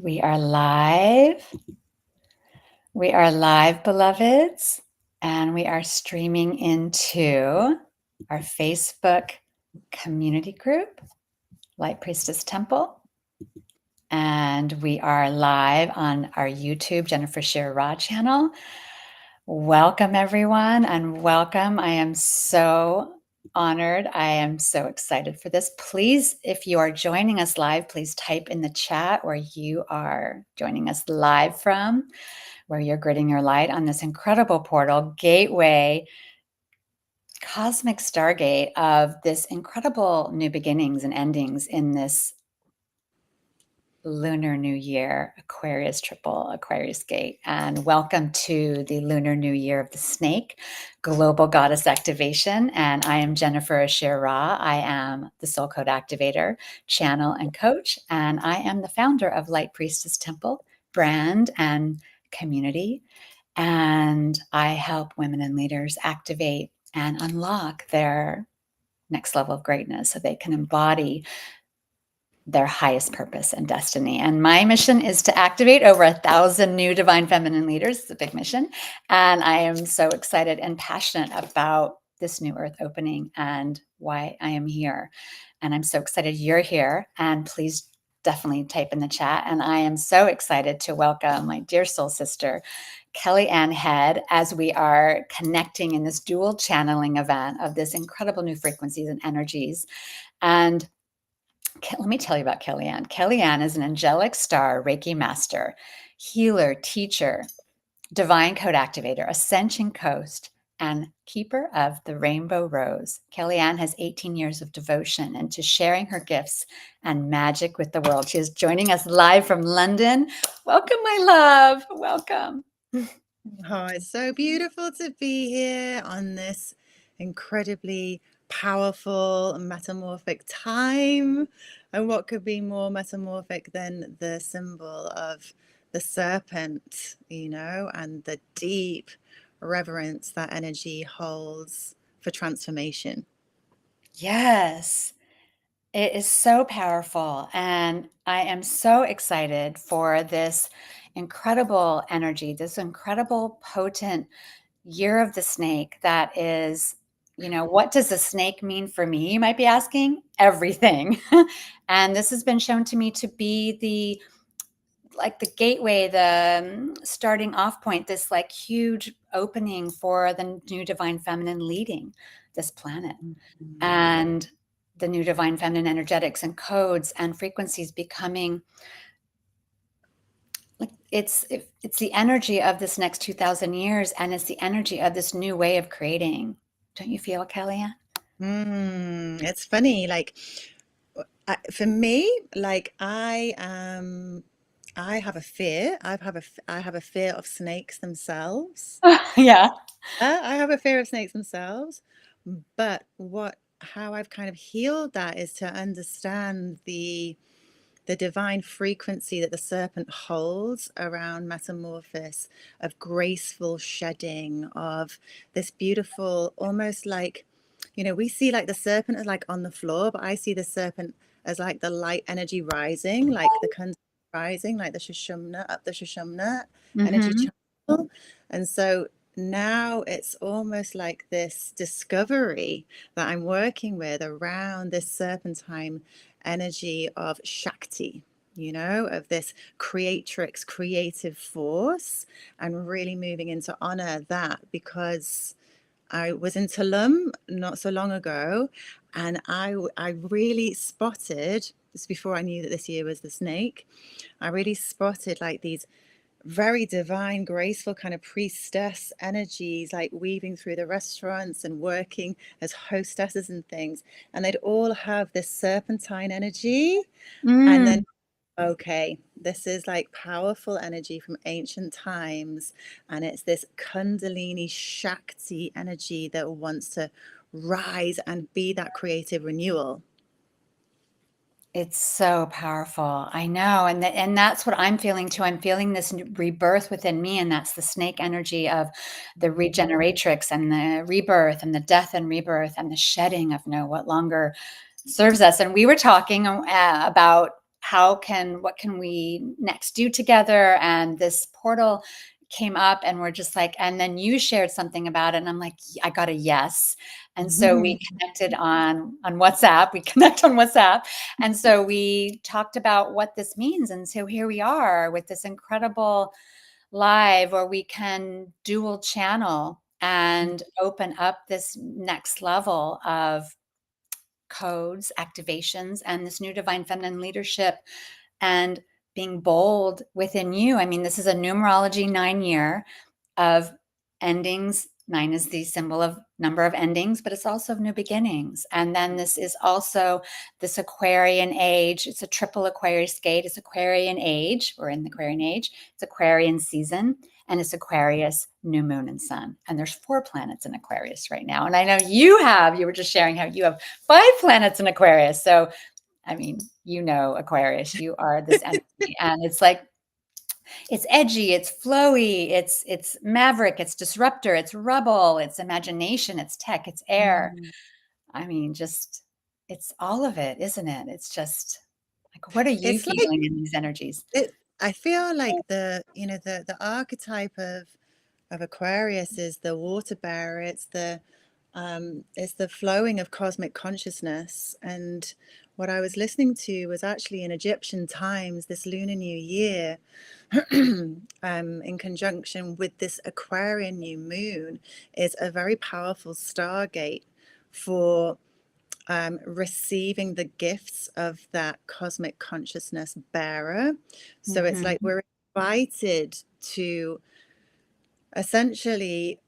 We are live. We are live, beloveds, and we are streaming into our Facebook community group, Light Priestess Temple. And we are live on our YouTube, Jennifer Shear Raw channel. Welcome, everyone, and welcome. I am so honored. I am so excited for this. Please, if you are joining us live, please type in the chat where you are joining us live from, where you're gridding your light on this incredible portal, gateway, cosmic stargate of this incredible new beginnings and endings in this lunar new year, Aquarius triple Aquarius gate. And welcome to the lunar new year of the snake, global goddess activation. And I am Jennifer Ashira. I am the soul code activator, channel, and coach. And I am the founder of Light Priestess Temple brand and community. And I help women and leaders activate and unlock their next level of greatness so they can embody their highest purpose and destiny. And my mission is to activate over 1,000 new divine feminine leaders. It's a big mission. And I am so excited and passionate about this new earth opening and why I am here. And I'm so excited you're here. And please definitely type in the chat. And I am so excited to welcome my dear soul sister, Kellyanne Head, as we are connecting in this dual channeling event of this incredible new frequencies and energies. And let me tell you about Kellyanne. Kellyanne is an angelic star Reiki master, healer, teacher, divine code activator, ascension coach, and keeper of the rainbow rose. Kellyanne has 18 years of devotion into sharing her gifts and magic with the world. She is joining us live from London. Welcome, my love. Welcome. Oh, it's so beautiful to be here on this incredibly powerful metamorphic time. And what could be more metamorphic than the symbol of the serpent, and the deep reverence that energy holds for transformation. Yes. It is so powerful. And I am so excited for this incredible energy, this incredible, potent year of the snake that is, what does a snake mean for me? You might be asking. Everything. And this has been shown to me to be the gateway, the starting off point, this huge opening for the new divine feminine leading this planet. Mm-hmm. And the new divine feminine energetics and codes and frequencies becoming it's the energy of this next 2,000 years, and it's the energy of this new way of creating. Don't you feel, Kellyanne? It's funny, for me, I have a fear. I have a fear of snakes themselves. Yeah. I have a fear of snakes themselves, but how I've kind of healed that is to understand the divine frequency that the serpent holds around metamorphosis, of graceful shedding, of this beautiful, almost like, we see like the serpent as like on the floor, but I see the serpent as like the light energy rising, like the Kundalini rising, like the Shushumna, up the Shushumna energy channel. And so now it's almost like this discovery that I'm working with around this serpentine energy of Shakti, of this creatrix, creative force, and really moving into honor that, because I was in Tulum not so long ago, and I really spotted, this before I knew that this year was the snake, I really spotted like these very divine, graceful kind of priestess energies, like weaving through the restaurants and working as hostesses and things. And they'd all have this serpentine energy. And then, okay, this is like powerful energy from ancient times. And it's this Kundalini Shakti energy that wants to rise and be that creative renewal. It's so powerful. I know. And that's what I'm feeling too. I'm feeling this rebirth within me. And that's the snake energy of the regeneratrix and the rebirth and the death and rebirth and the shedding of what longer serves us. And we were talking about what can we next do together? And this portal came up, and we're just like, and then you shared something about it, and I'm like, I got a yes. And so we connected on WhatsApp. We connect on WhatsApp. And so we talked about what this means. And so here we are with this incredible live where we can dual channel and open up this next level of codes, activations, and this new divine feminine leadership and being bold within you. I mean, this is a numerology 9-year of endings. 9 is the symbol of number of endings, but it's also of new beginnings. And then this is also this Aquarian age. It's a triple Aquarius gate. It's Aquarian age. We're in the Aquarian age. It's Aquarian season. And it's Aquarius, new moon and sun. And there's 4 planets in Aquarius right now. And I know you were just sharing how you have 5 planets in Aquarius. So, I mean, Aquarius, you are this energy. And it's like, it's edgy, it's flowy, it's maverick, it's disruptor, it's rebel, it's imagination, it's tech, it's air. I mean, just, it's all of it, isn't it? It's just like, what are you It's like feeling in these energies? I feel like the archetype of Aquarius is the water bearer. It's the flowing of cosmic consciousness. And what I was listening to was actually in Egyptian times, this Lunar New Year, in conjunction with this Aquarian new moon, is a very powerful stargate for receiving the gifts of that cosmic consciousness bearer. So it's like we're invited to essentially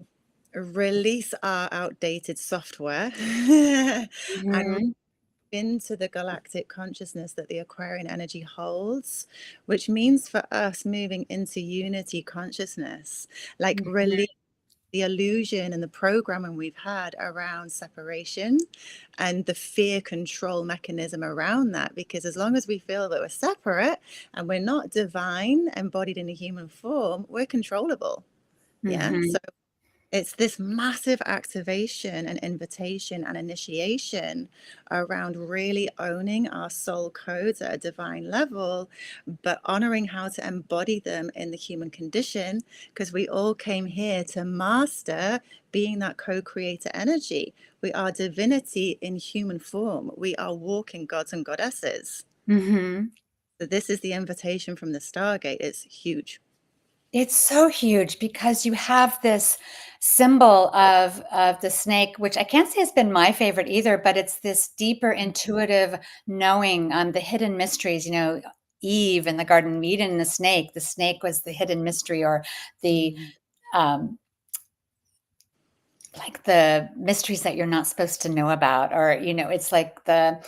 release our outdated software and into the galactic consciousness that the Aquarian energy holds, which means for us moving into unity consciousness, like release the illusion and the programming we've had around separation and the fear control mechanism around that. Because as long as we feel that we're separate and we're not divine embodied in a human form, we're controllable. Yeah. So it's this massive activation and invitation and initiation around really owning our soul codes at a divine level, but honoring how to embody them in the human condition, because we all came here to master being that co-creator energy. We are divinity in human form. We are walking gods and goddesses. So this is the invitation from the Stargate. It's huge. It's so huge because you have this symbol of the snake, which I can't say has been my favorite either, but it's this deeper intuitive knowing, the hidden mysteries, Eve in the Garden of Eden, the snake was the hidden mystery, or the like the mysteries that you're not supposed to know about, or it's like the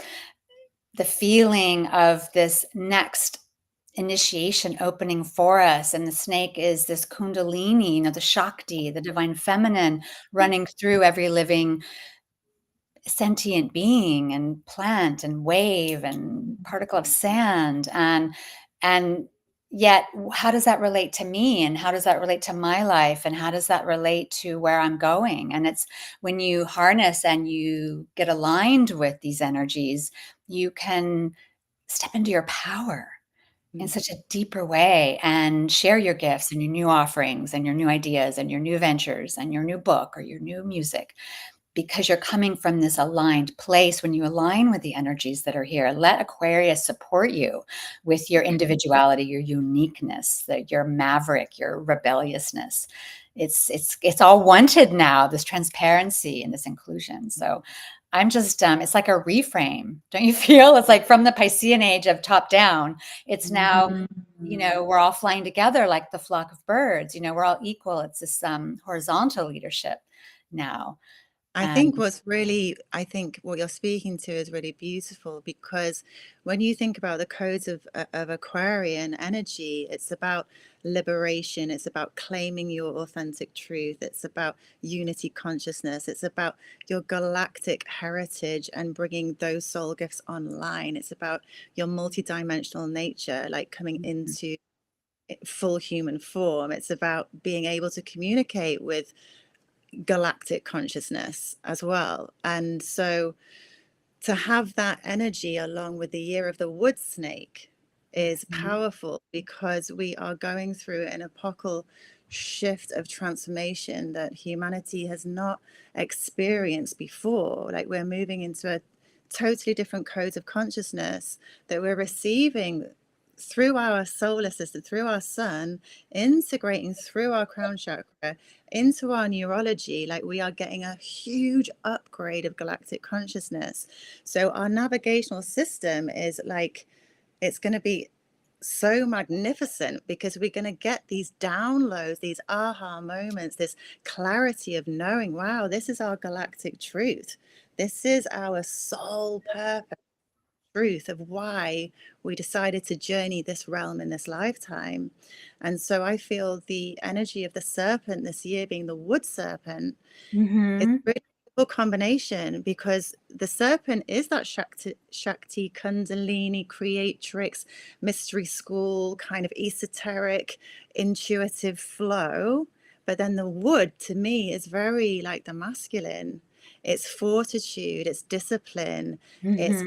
feeling of this next initiation opening for us. And the snake is this kundalini, the Shakti, the divine feminine, running through every living sentient being and plant and wave and particle of sand. And yet, how does that relate to me? And how does that relate to my life? And how does that relate to where I'm going? And it's when you harness and you get aligned with these energies, you can step into your power in such a deeper way and share your gifts and your new offerings and your new ideas and your new ventures and your new book or your new music, because you're coming from this aligned place. When you align with the energies that are here, let Aquarius support you with your individuality, your uniqueness, your maverick, your rebelliousness. It's all wanted now, this transparency and this inclusion. So I'm just, it's like a reframe. Don't you feel? It's like from the Piscean age of top down, it's now, we're all flying together like the flock of birds. We're all equal. It's this horizontal leadership now. I think what you're speaking to is really beautiful, because when you think about the codes of Aquarian energy, it's about liberation. It's about claiming your authentic truth. It's about unity consciousness. It's about your galactic heritage and bringing those soul gifts online. It's about your multidimensional nature, like coming into full human form. It's about being able to communicate with galactic consciousness as well. And so to have that energy along with the year of the wood snake, is powerful, because we are going through an epochal shift of transformation that humanity has not experienced before. Like, we're moving into a totally different codes of consciousness that we're receiving through our solar system, through our sun, integrating through our crown chakra into our neurology. Like, we are getting a huge upgrade of galactic consciousness. So our navigational system is like, it's going to be so magnificent, because we're going to get these downloads, these aha moments, this clarity of knowing, wow, this is our galactic truth. This is our soul purpose, truth of why we decided to journey this realm in this lifetime. And so I feel the energy of the serpent this year, being the wood serpent, it's a really cool combination, because the serpent is that Shakti Kundalini creatrix, mystery school, kind of esoteric, intuitive flow. But then the wood, to me, is very like the masculine. It's fortitude, it's discipline, it's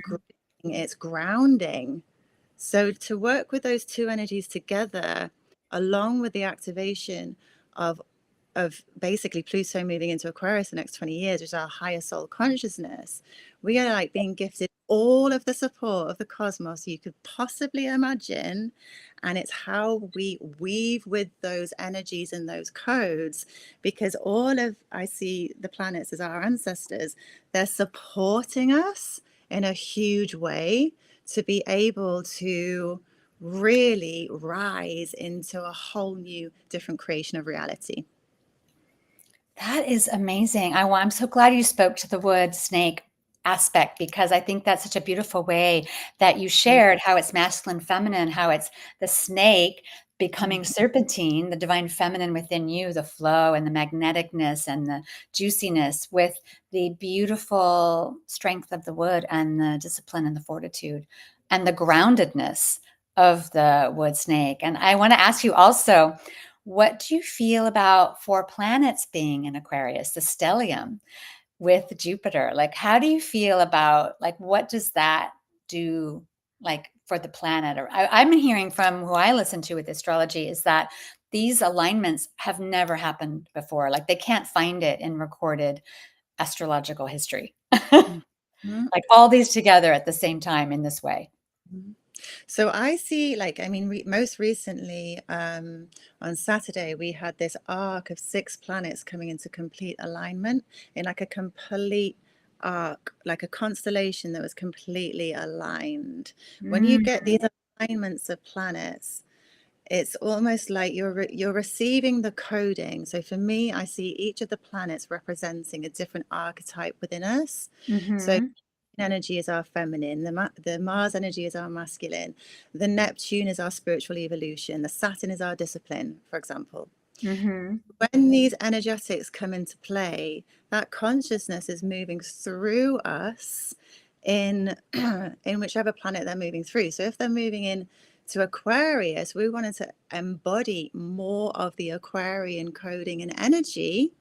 it's grounding. So to work with those two energies together, along with the activation of basically Pluto moving into Aquarius the next 20 years, which is our higher soul consciousness, we are like being gifted all of the support of the cosmos you could possibly imagine. And it's how we weave with those energies and those codes, because I see the planets as our ancestors. They're supporting us in a huge way to be able to really rise into a whole new, different creation of reality. That is amazing. I'm so glad you spoke to the wood snake aspect, because I think that's such a beautiful way that you shared how it's masculine, feminine, how it's the snake becoming serpentine, the divine feminine within you, the flow and the magneticness and the juiciness, with the beautiful strength of the wood and the discipline and the fortitude and the groundedness of the wood snake. And I want to ask you also, what do you feel about 4 planets being in Aquarius, the stellium with Jupiter? Like, how do you feel about, like, what does that do, like, for the planet? Or I'm hearing from who I listen to with astrology is that these alignments have never happened before. Like, they can't find it in recorded astrological history. Like, all these together at the same time in this way. So I see, like, I mean, most recently on Saturday, we had this arc of 6 planets coming into complete alignment in like a complete arc, like a constellation that was completely aligned. When you get these alignments of planets, it's almost like you're receiving the coding. So for me, I see each of the planets representing a different archetype within us. So energy is our feminine, the Mars energy is our masculine, the Neptune is our spiritual evolution, the Saturn is our discipline, for example. When these energetics come into play, that consciousness is moving through us in whichever planet they're moving through. So if they're moving in to Aquarius, we wanted to embody more of the Aquarian coding and energy.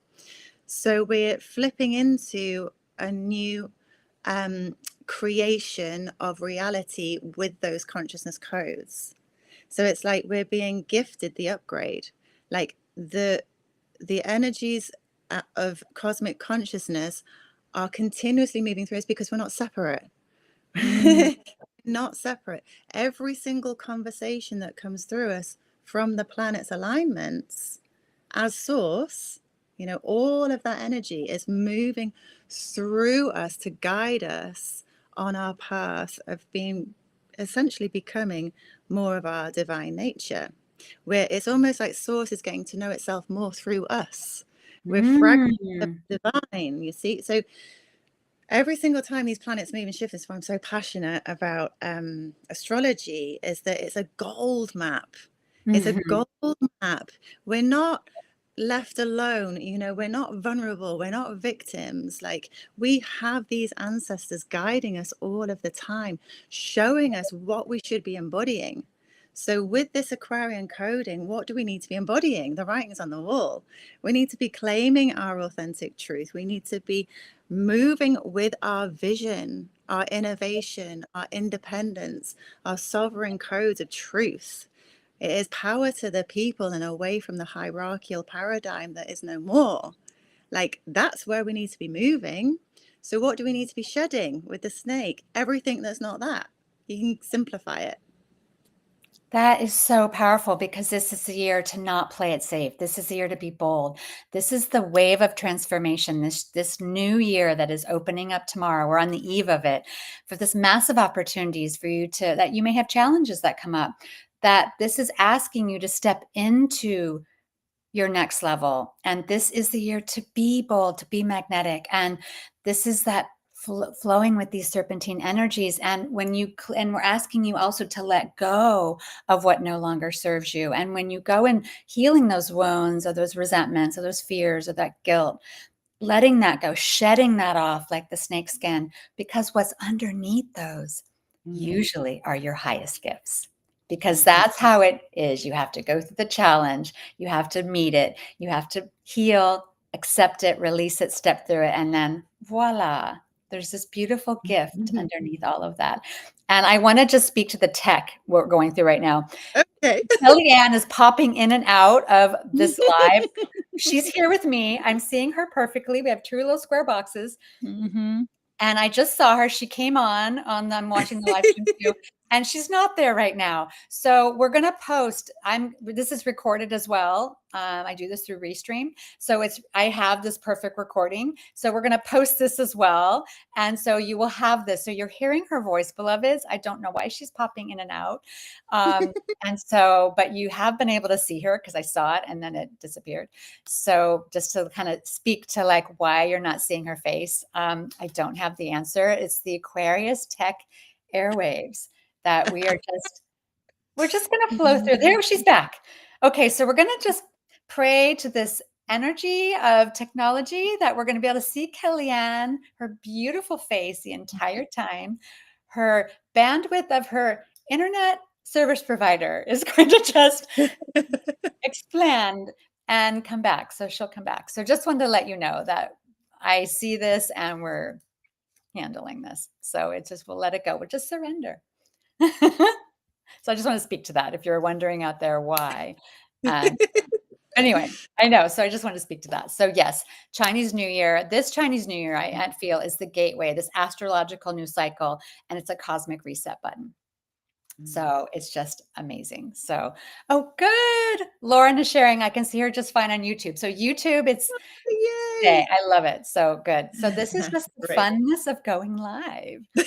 So we're flipping into a new creation of reality with those consciousness codes. So it's like we're being gifted the upgrade, like the energies of cosmic consciousness are continuously moving through us, because we're not separate. Not separate. Every single conversation that comes through us from the planet's alignments as source, all of that energy is moving through us to guide us on our path of being, essentially becoming more of our divine nature, where it's almost like source is getting to know itself more through us. We're fragments of the divine, you see. So every single time these planets move and shift, this is why I'm so passionate about astrology, is that it's a gold map. It's a gold map. We're not left alone, we're not vulnerable, we're not victims. Like, we have these ancestors guiding us all of the time, showing us what we should be embodying. So with this Aquarian coding, what do we need to be embodying? The writing's on the wall. We need to be claiming our authentic truth. We need to be moving with our vision our innovation, our independence, our sovereign codes of truth. It is power to the people and away from the hierarchical paradigm that is no more. Like, that's where we need to be moving. So what do we need to be shedding with the snake? Everything that's not that. You can simplify it. That is so powerful because this is the year to not play it safe. This is the year to be bold. This is the wave of transformation. This new year that is opening up tomorrow. We're on the eve of it. For this massive opportunities for you to that you may have challenges that come up. That this is asking you to step into your next level. And this is the year to be bold, to be magnetic. And this is that flowing with these serpentine energies. And and we're asking you also to let go of what no longer serves you. And when you go and healing those wounds or those resentments or those fears or that guilt, letting that go, shedding that off like the snake skin, because what's underneath those usually are your highest gifts. Because Mm-hmm. that's how it is. You have to go through the challenge, you have to meet it, you have to heal, accept it, release it, step through it, and then voila, there's this beautiful gift underneath all of that. And I want to just speak to the tech we're going through right now. Okay. Kellyanne is popping in and out of this live. She's here with me. I'm seeing her perfectly. We have two little square boxes. Mm-hmm. And I just saw her. She came on I'm watching the live stream too. And she's not there right now. So we're going to post. This is recorded as well. I do this through Restream. So I have this perfect recording. So we're going to post this as well. And so you will have this. So you're hearing her voice, beloveds. I don't know why she's popping in and out. But you have been able to see her because I saw it and then it disappeared. So just to kind of speak to like why you're not seeing her face, I don't have the answer. It's the Aquarius tech airwaves that we're just going to flow through. There, she's back. Okay, so we're going to just pray to this energy of technology that we're going to be able to see Kellyanne, her beautiful face the entire time. Her bandwidth of her internet service provider is going to just expand and come back. So she'll come back. So just wanted to let you know that I see this and we're handling this. So it's just, we'll let it go. We'll just surrender. So I just want to speak to that if you're wondering out there why. And anyway, I know. So I just want to speak to that. So yes, Chinese New Year, this Chinese New Year, I feel is the gateway, this astrological new cycle, and it's a cosmic reset button. So it's just amazing. So, oh, good. Lauren is sharing. I can see her just fine on YouTube. So YouTube, it's today. Yay. I love it. So good. So this is just the Great. funness of going live. Yeah,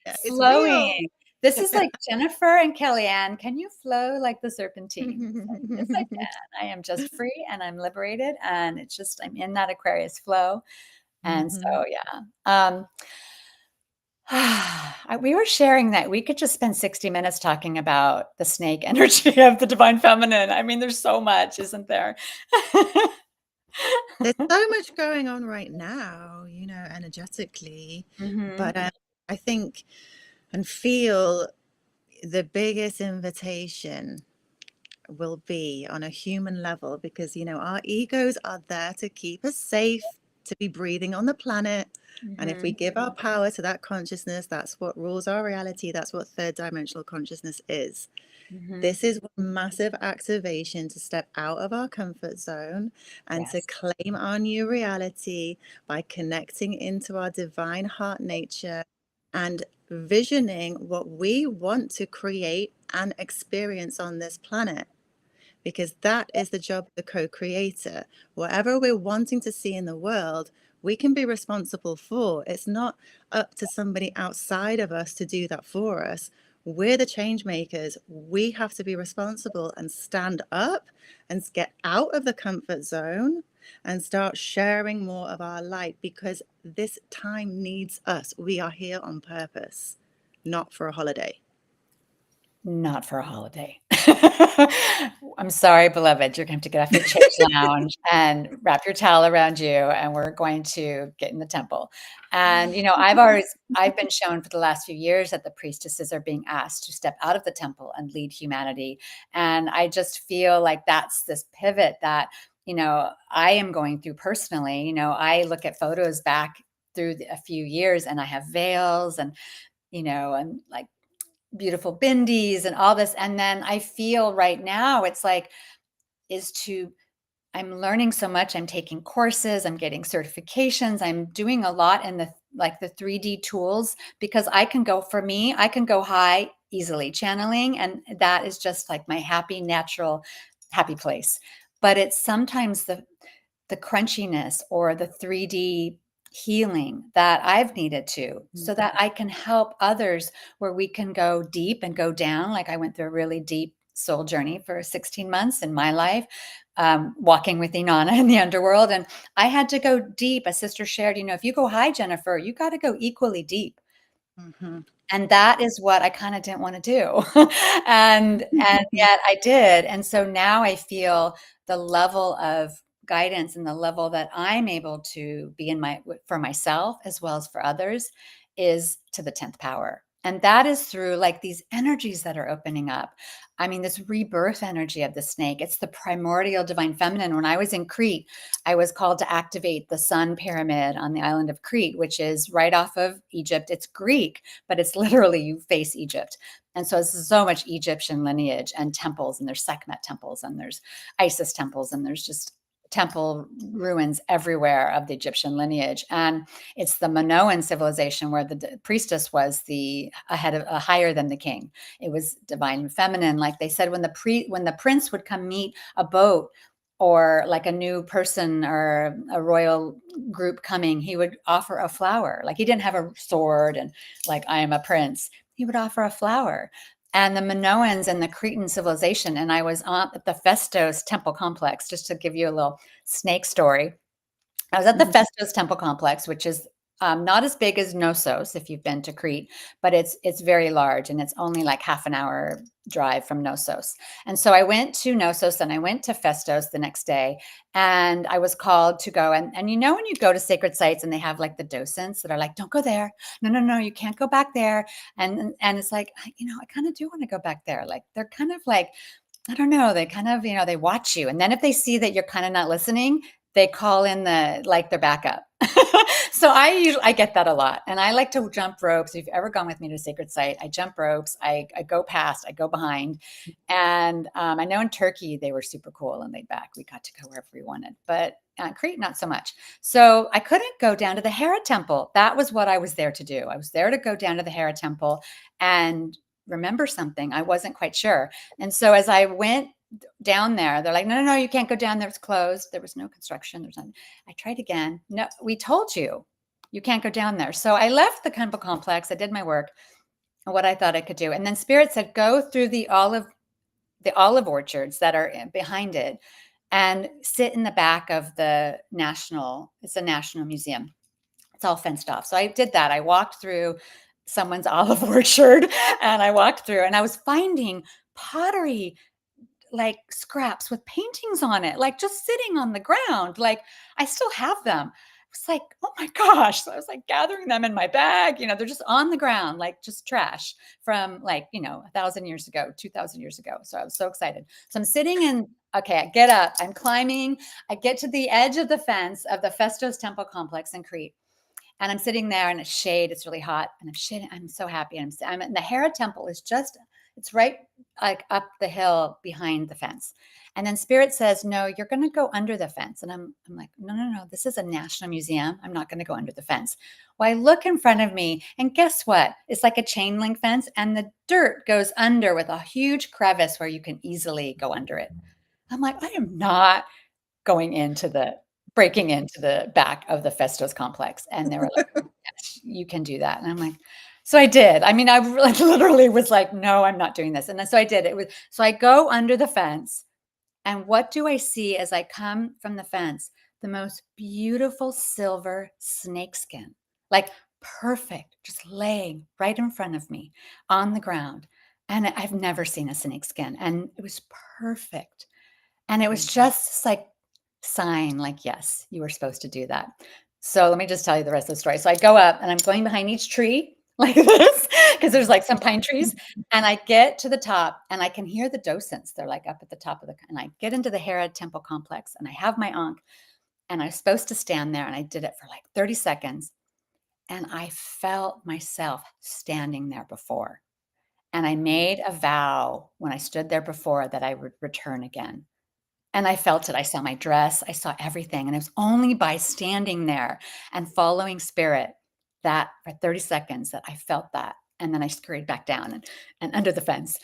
it's real. Flowing. This is like Jennifer and Kellyanne. Can you flow like the serpentine? Yes, I can. I am just free and I'm liberated. And it's just, I'm in that Aquarius flow. And so, yeah. We were sharing that we could just spend 60 minutes talking about the snake energy of the divine feminine. I mean, there's so much, isn't there? There's so much going on right now, energetically. But I think and feel the biggest invitation will be on a human level because, our egos are there to keep us safe, to be breathing on the planet. And if we give our power to that consciousness, that's what rules our reality. That's what third dimensional consciousness is. This is one massive activation to step out of our comfort zone and to claim our new reality by connecting into our divine heart nature and visioning what we want to create and experience on this planet. Because that is the job of the co-creator. Whatever we're wanting to see in the world, we can be responsible for. It's not up to somebody outside of us to do that for us. We're the change makers. We have to be responsible and stand up and get out of the comfort zone and start sharing more of our light because this time needs us. We are here on purpose, not for a holiday. Not for a holiday. I'm sorry, beloved. You're going to have to get off your chair lounge and wrap your towel around you, and we're going to get in the temple. And I've been shown for the last few years that the priestesses are being asked to step out of the temple and lead humanity. And I just feel like that's this pivot that I am going through personally. I look at photos back through a few years, and I have veils and, and like beautiful bindis and all this. And then I feel right now it's like, I'm learning so much. I'm taking courses, I'm getting certifications, I'm doing a lot in the 3D tools, because I can go high easily channeling. And that is just like my happy, natural, happy place. But it's sometimes the crunchiness or the 3D healing that I've needed to, so that I can help others, where we can go deep and go down. Like I went through a really deep soul journey for 16 months in my life, walking with Inanna in the underworld. And I had to go deep. A sister shared, if you go high, Jennifer, you got to go equally deep. And that is what I kind of didn't want to do. and yet I did. And so now I feel the level of guidance and the level that I'm able to be for myself as well as for others is to the 10th power. And that is through like these energies that are opening up. I mean, this rebirth energy of the snake, it's the primordial divine feminine. When I was in Crete, I was called to activate the sun pyramid on the island of Crete, which is right off of Egypt. It's Greek, but it's literally you face Egypt. And so there's so much Egyptian lineage and temples, and there's Sekhmet temples, and there's Isis temples, and there's just temple ruins everywhere of the Egyptian lineage. And it's the Minoan civilization where the priestess was higher than the king. It was divine feminine. Like they said, when the prince would come meet a boat, or like a new person or a royal group coming, he would offer a flower. Like he didn't have a sword and like, I am a prince. He would offer a flower. And the Minoans and the Cretan civilization. And I was at the Festos temple complex, just to give you a little snake story. I was at the Festos temple complex, which is not as big as Knossos, if you've been to Crete, but it's very large, and it's only like half an hour drive from Knossos. And so I went to Knossos and I went to Festos the next day, and I was called to go. And when you go to sacred sites and they have like the docents that are like, don't go there. No, you can't go back there. And it's like, I kind of do want to go back there. Like they're kind of like, I don't know, they kind of, they watch you. And then if they see that you're kind of not listening, they call in their backup. So I get that a lot. And I like to jump ropes. If you've ever gone with me to a sacred site, I jump ropes. I go past, I go behind. And I know in Turkey, they were super cool and laid back. We got to go wherever we wanted, but Crete, not so much. So I couldn't go down to the Hera temple. That was what I was there to do. I was there to go down to the Hera temple and remember something. I wasn't quite sure. And so as I went down there, they're like, no, you can't go down there. It's closed. There was no construction. There's nothing. I tried again. No, we told you, you can't go down there. So I left the temple complex. I did my work and what I thought I could do. And then Spirit said, go through the olive orchards that are behind it and sit in the back of it's a national museum. It's all fenced off. So I did that. I walked through someone's olive orchard, and I walked through, and I was finding pottery, like scraps with paintings on it, like just sitting on the ground. Like I still have them. It's like, oh my gosh. So I was like gathering them in my bag, they're just on the ground, like just trash from 1,000 years ago, 2,000 years ago. So I was so excited. So I'm sitting okay, I get up, I'm climbing, I get to the edge of the fence of the Festos temple complex in Crete. And I'm sitting there in a shade. It's really hot, and I'm so happy. And I'm in the Hera temple it's right like up the hill behind the fence. And then Spirit says, no, you're going to go under the fence. And I'm like, no, this is a national museum. I'm not going to go under the fence. Well, I look in front of me, and guess what? It's like a chain link fence, and the dirt goes under with a huge crevice where you can easily go under it. I'm like, I am not breaking into the back of the Festos complex. And they were like, yes, you can do that. And I'm like, so I did. I mean, I literally was like, no, I'm not doing this. And so I did. So I go under the fence, and what do I see as I come from the fence? The most beautiful silver snakeskin, like perfect, just laying right in front of me on the ground. And I've never seen a snakeskin, and it was perfect. And it was just like sign, like, yes, you were supposed to do that. So let me just tell you the rest of the story. So I go up, and I'm going behind each tree like this, because there's like some pine trees. And I get to the top, and I can hear the docents. They're like up at the top and I get into the Hera temple complex, and I have my ankh, and I was supposed to stand there, and I did it for like 30 seconds. and I felt myself standing there before. And I made a vow when I stood there before that I would return again. And I felt it. I saw my dress, I saw everything. And it was only by standing there and following spirit that for 30 seconds that I felt that. And then I scurried back down and under the fence.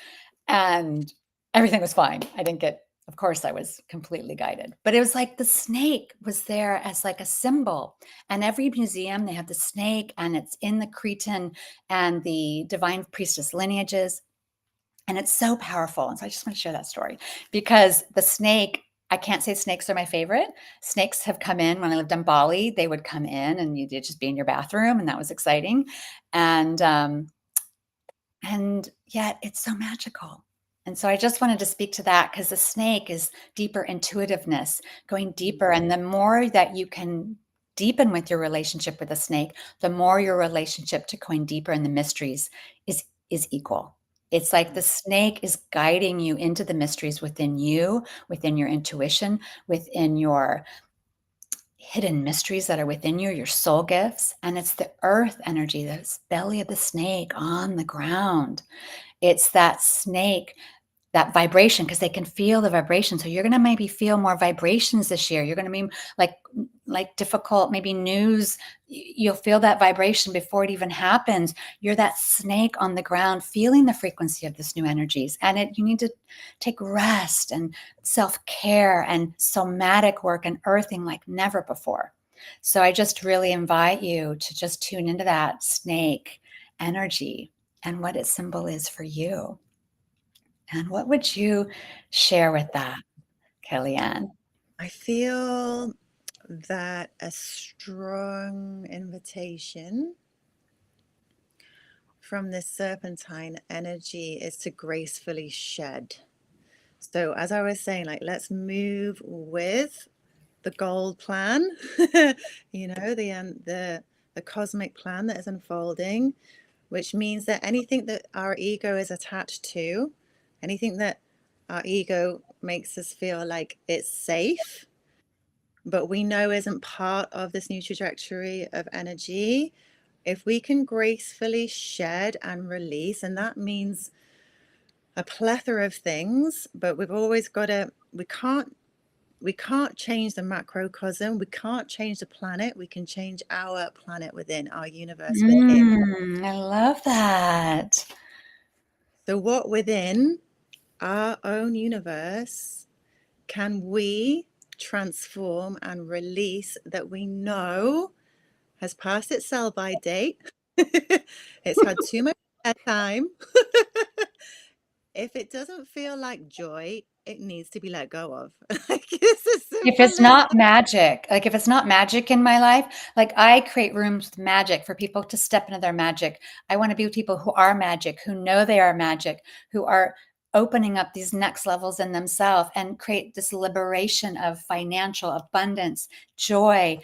And everything was fine. I didn't get, of course, I was completely guided. But it was like the snake was there as like a symbol. And every museum, they have the snake, and it's in the Cretan and the divine priestess lineages. And it's so powerful. And so I just want to share that story because the snake, I can't say snakes are my favorite. Snakes have come in when I lived in Bali. They would come in and you'd just be in your bathroom, and that was exciting. And and yet it's so magical. And so I just wanted to speak to that because the snake is deeper intuitiveness, going deeper. And the more that you can deepen with your relationship with the snake, the more your relationship to going deeper in the mysteries is equal. It's like the snake is guiding you into the mysteries within you, within your intuition, within your hidden mysteries that are within you, your soul gifts. And it's the earth energy, the belly of the snake on the ground. It's that snake, that vibration, because they can feel the vibration. So you're going to maybe feel more vibrations this year. You're going to be like difficult, maybe news. You'll feel that vibration before it even happens. You're that snake on the ground, feeling the frequency of this new energies. And you need to take rest and self-care and somatic work and earthing like never before. So I just really invite you to just tune into that snake energy and what its symbol is for you. And what would you share with that, Kellyanne? I feel that a strong invitation from this serpentine energy is to gracefully shed. So as I was saying, like, let's move with the gold plan, the cosmic plan that is unfolding, which means that anything that our ego is attached to, anything that our ego makes us feel like it's safe, but we know isn't part of this new trajectory of energy, if we can gracefully shed and release, and that means a plethora of things, but we've always got to, we can't change the macrocosm, we can't change the planet, we can change our planet within, our universe within. I love that. So what within our own universe can we transform and release that we know has passed its sell-by date? It's had too much time. If it doesn't feel like joy, it needs to be let go of. Like, it's as If simple it's as not magic, like if it's not magic in my life, like I create rooms with magic for people to step into their magic. I want to be with people who are magic, who know they are magic, who are opening up these next levels in themselves and create this liberation of financial abundance, joy,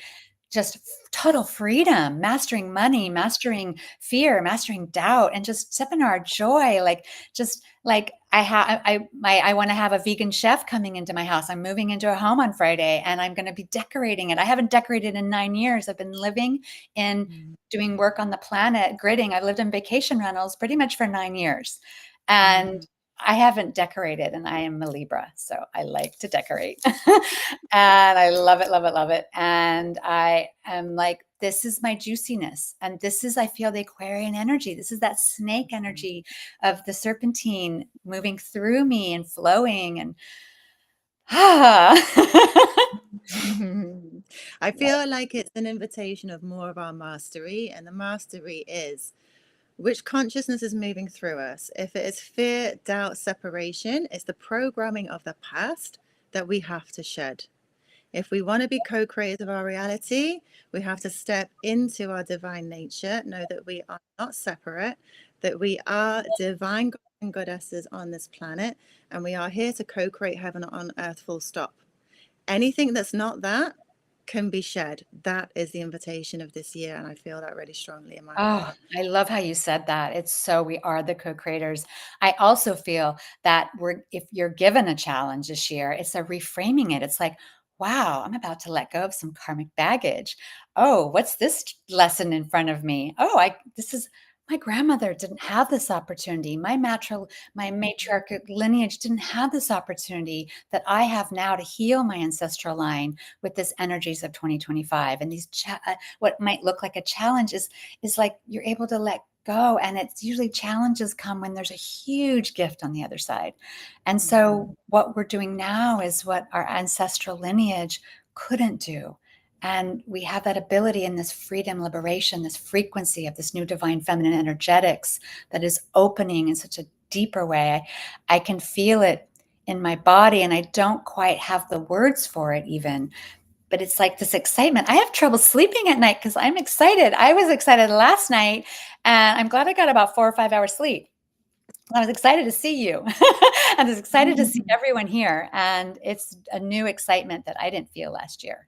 just total freedom, mastering money, mastering fear, mastering doubt, and just stepping into our joy. Like, just like I want to have a vegan chef coming into my house. I'm moving into a home on Friday and I'm going to be decorating it. I haven't decorated in 9 years. I've been living in doing work on the planet, gridding. I've lived in vacation rentals pretty much for 9 years. And I haven't decorated, and I am a Libra, so I like to decorate. And I love it, love it, love it. And I am like, this is my juiciness. And this is, I feel the Aquarian energy. This is that snake energy of the serpentine moving through me and flowing. And I feel like it's an invitation of more of our mastery, and the mastery is which consciousness is moving through us. If it is fear, doubt, separation, it's the programming of the past that we have to shed. If we want to be co-creators of our reality, we have to step into our divine nature, know that we are not separate, that we are divine gods and goddesses on this planet, and we are here to co-create heaven on earth, full stop. Anything that's not that can be shed. That is the invitation of this year, and I feel that really strongly in my heart. I love how you said that. It's so we are the co-creators. I also feel that if you're given a challenge this year, it's a reframing it. It's like, wow, I'm about to let go of some karmic baggage. Oh, what's this lesson in front of me? Oh, this is my grandmother didn't have this opportunity. My matriarchal lineage didn't have this opportunity that I have now to heal my ancestral line with this energies of 2025. And what might look like a challenge is like you're able to let go. And it's usually challenges come when there's a huge gift on the other side. And so what we're doing now is what our ancestral lineage couldn't do. And we have that ability in this freedom, liberation, this frequency of this new divine feminine energetics that is opening in such a deeper way. I can feel it in my body, and I don't quite have the words for it even, but it's like this excitement. I have trouble sleeping at night because I'm excited. I was excited last night, and I'm glad I got about 4 or 5 hours sleep. I was excited to see you. I was excited to see everyone here, and it's a new excitement that I didn't feel last year,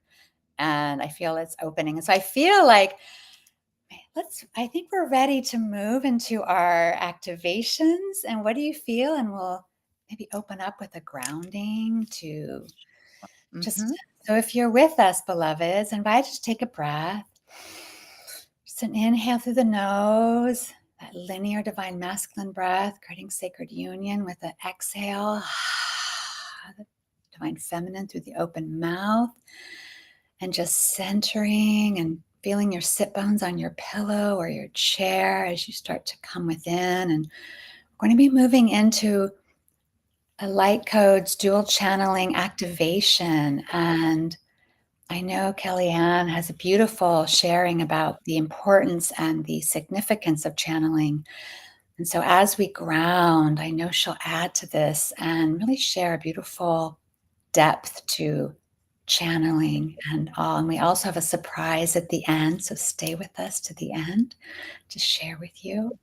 and I feel it's opening. And so I feel like I think we're ready to move into our activations. And what do you feel? And we'll maybe open up with a grounding to just, so if you're with us, beloveds, invite you to take a breath. Just an inhale through the nose, that linear divine masculine breath, creating sacred union with an exhale. The divine feminine through the open mouth. And just centering and feeling your sit bones on your pillow or your chair as you start to come within. And we're going to be moving into a light codes dual channeling activation. And I know Kellyanne has a beautiful sharing about the importance and the significance of channeling. And so as we ground, I know she'll add to this and really share a beautiful depth to channeling and all. And we also have a surprise at the end. So stay with us to the end to share with you.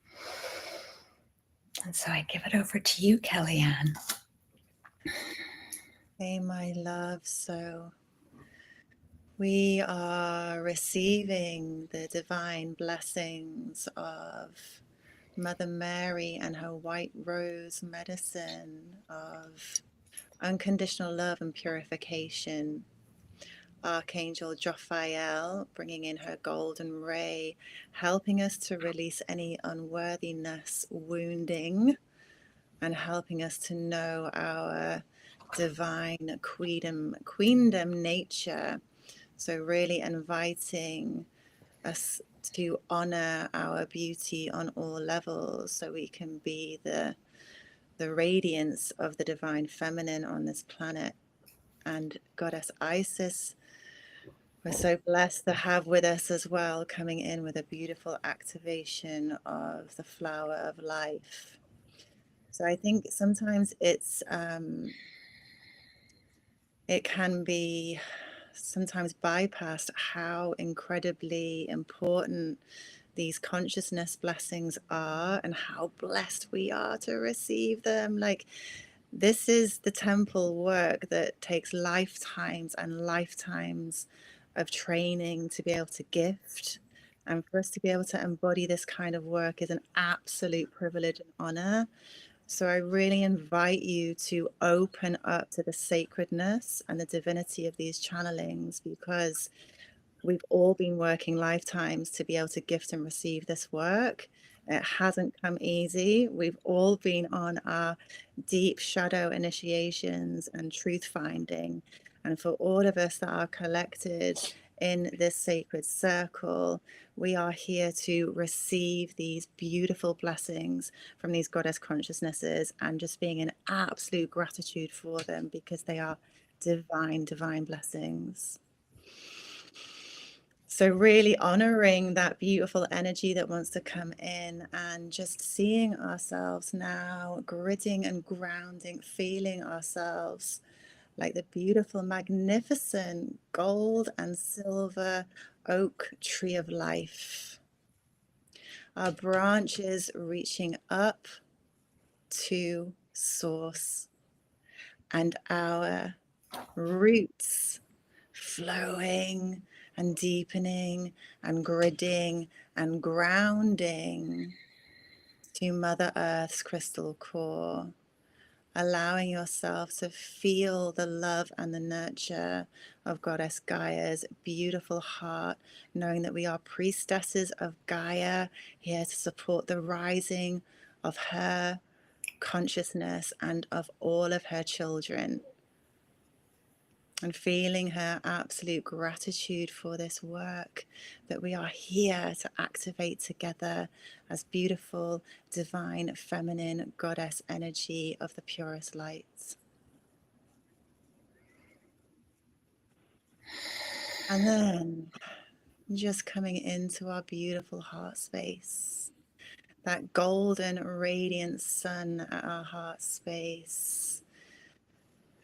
And so I give it over to you, Kellyanne. Hey, my love. So we are receiving the divine blessings of Mother Mary and her white rose medicine of unconditional love and purification. Archangel Jophiel bringing in her golden ray, helping us to release any unworthiness, wounding, and helping us to know our divine queendom nature. So really inviting us to honor our beauty on all levels so we can be the radiance of the divine feminine on this planet. And Goddess Isis, we're so blessed to have with us as well, coming in with a beautiful activation of the flower of life. So I think sometimes it can be sometimes bypassed how incredibly important these consciousness blessings are and how blessed we are to receive them. Like, this is the temple work that takes lifetimes and lifetimes of training to be able to gift. And for us to be able to embody this kind of work is an absolute privilege and honor. So I really invite you to open up to the sacredness and the divinity of these channelings, because we've all been working lifetimes to be able to gift and receive this work. It hasn't come easy. We've all been on our deep shadow initiations and truth finding. And for all of us that are collected in this sacred circle, we are here to receive these beautiful blessings from these goddess consciousnesses and just being in absolute gratitude for them, because they are divine, divine blessings. So really honoring that beautiful energy that wants to come in and just seeing ourselves now, gridding and grounding, feeling ourselves like the beautiful, magnificent gold and silver oak tree of life. Our branches reaching up to source, and our roots flowing and deepening and gridding and grounding to Mother Earth's crystal core. allowing yourself to feel the love and the nurture of Goddess Gaia's beautiful heart, knowing that we are priestesses of Gaia, here to support the rising of her consciousness and of all of her children. And feeling her absolute gratitude for this work, that we are here to activate together as beautiful, divine, feminine goddess energy of the purest light. And then just coming into our beautiful heart space, that golden radiant sun at our heart space,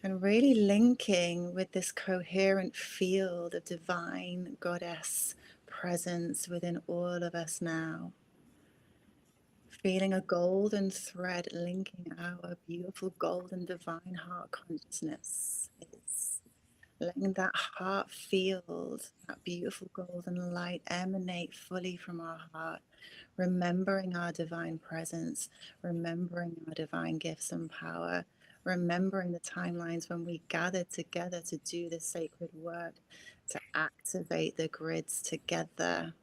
and really linking with this coherent field of divine goddess presence within all of us now. Feeling a golden thread linking our beautiful golden divine heart consciousness is letting that heart field, that beautiful golden light emanate fully from our heart, remembering our divine presence, remembering our divine gifts and power, remembering the timelines when we gathered together to do this sacred work, to activate the grids together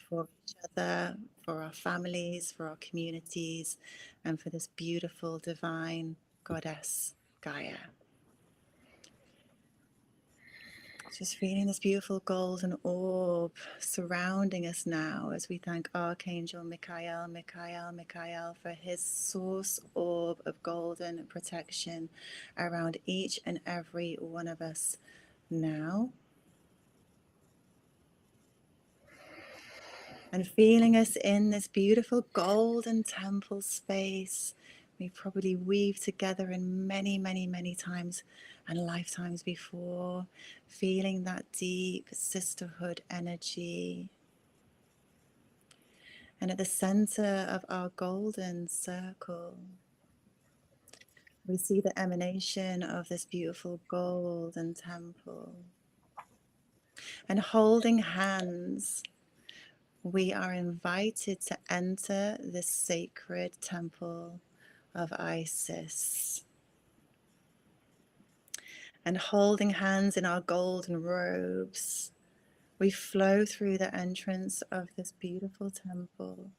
for each other, for our families, for our communities, and for this beautiful divine goddess Gaia. Just feeling this beautiful golden orb surrounding us now as we thank Archangel Michael for his source orb of golden protection around each and every one of us now. And feeling us in this beautiful golden temple space we probably weave together in many, many, many times and lifetimes before, feeling that deep sisterhood energy. And at the center of our golden circle, we see the emanation of this beautiful golden temple. And holding hands, we are invited to enter this sacred temple of Isis. And holding hands in our golden robes, we flow through the entrance of this beautiful temple.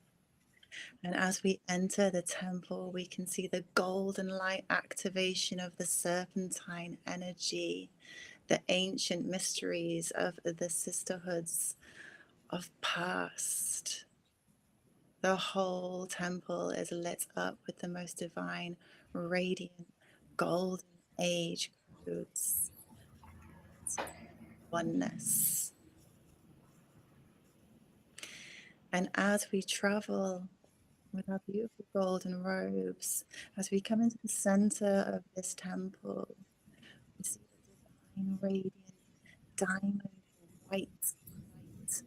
And as we enter the temple, we can see the golden light activation of the serpentine energy, the ancient mysteries of the sisterhoods of past. The whole temple is lit up with the most divine, radiant, golden age codes, oneness. And as we travel with our beautiful golden robes, as we come into the center of this temple, we see the divine, radiant, diamond white light,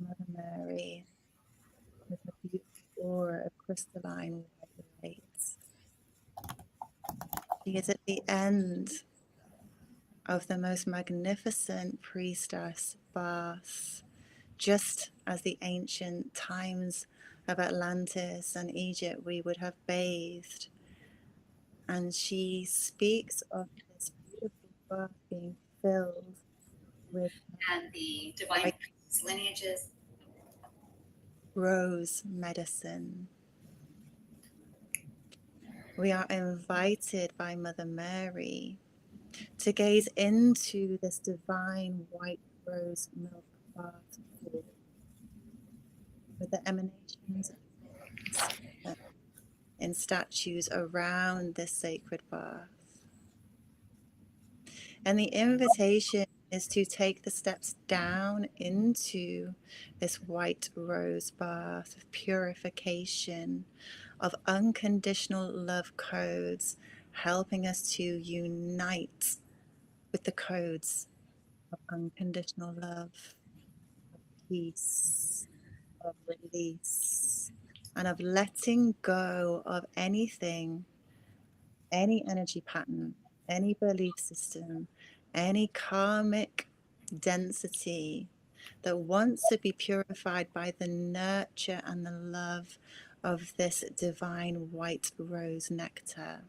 Mother Mary, with a beautiful aura of crystalline white light. She is at the end of the most magnificent priestess bath, just as the ancient times of Atlantis and Egypt we would have bathed. And she speaks of this beautiful bath being filled with And the divine lineages. Rose medicine. We are invited by Mother Mary to gaze into this divine white rose milk bath pool with the emanations in statues around this sacred bath. And the invitation is to take the steps down into this white rose bath of purification, of unconditional love codes, helping us to unite with the codes of unconditional love, of peace, of release, and of letting go of anything, any energy pattern, any belief system, any karmic density that wants to be purified by the nurture and the love of this divine white rose nectar.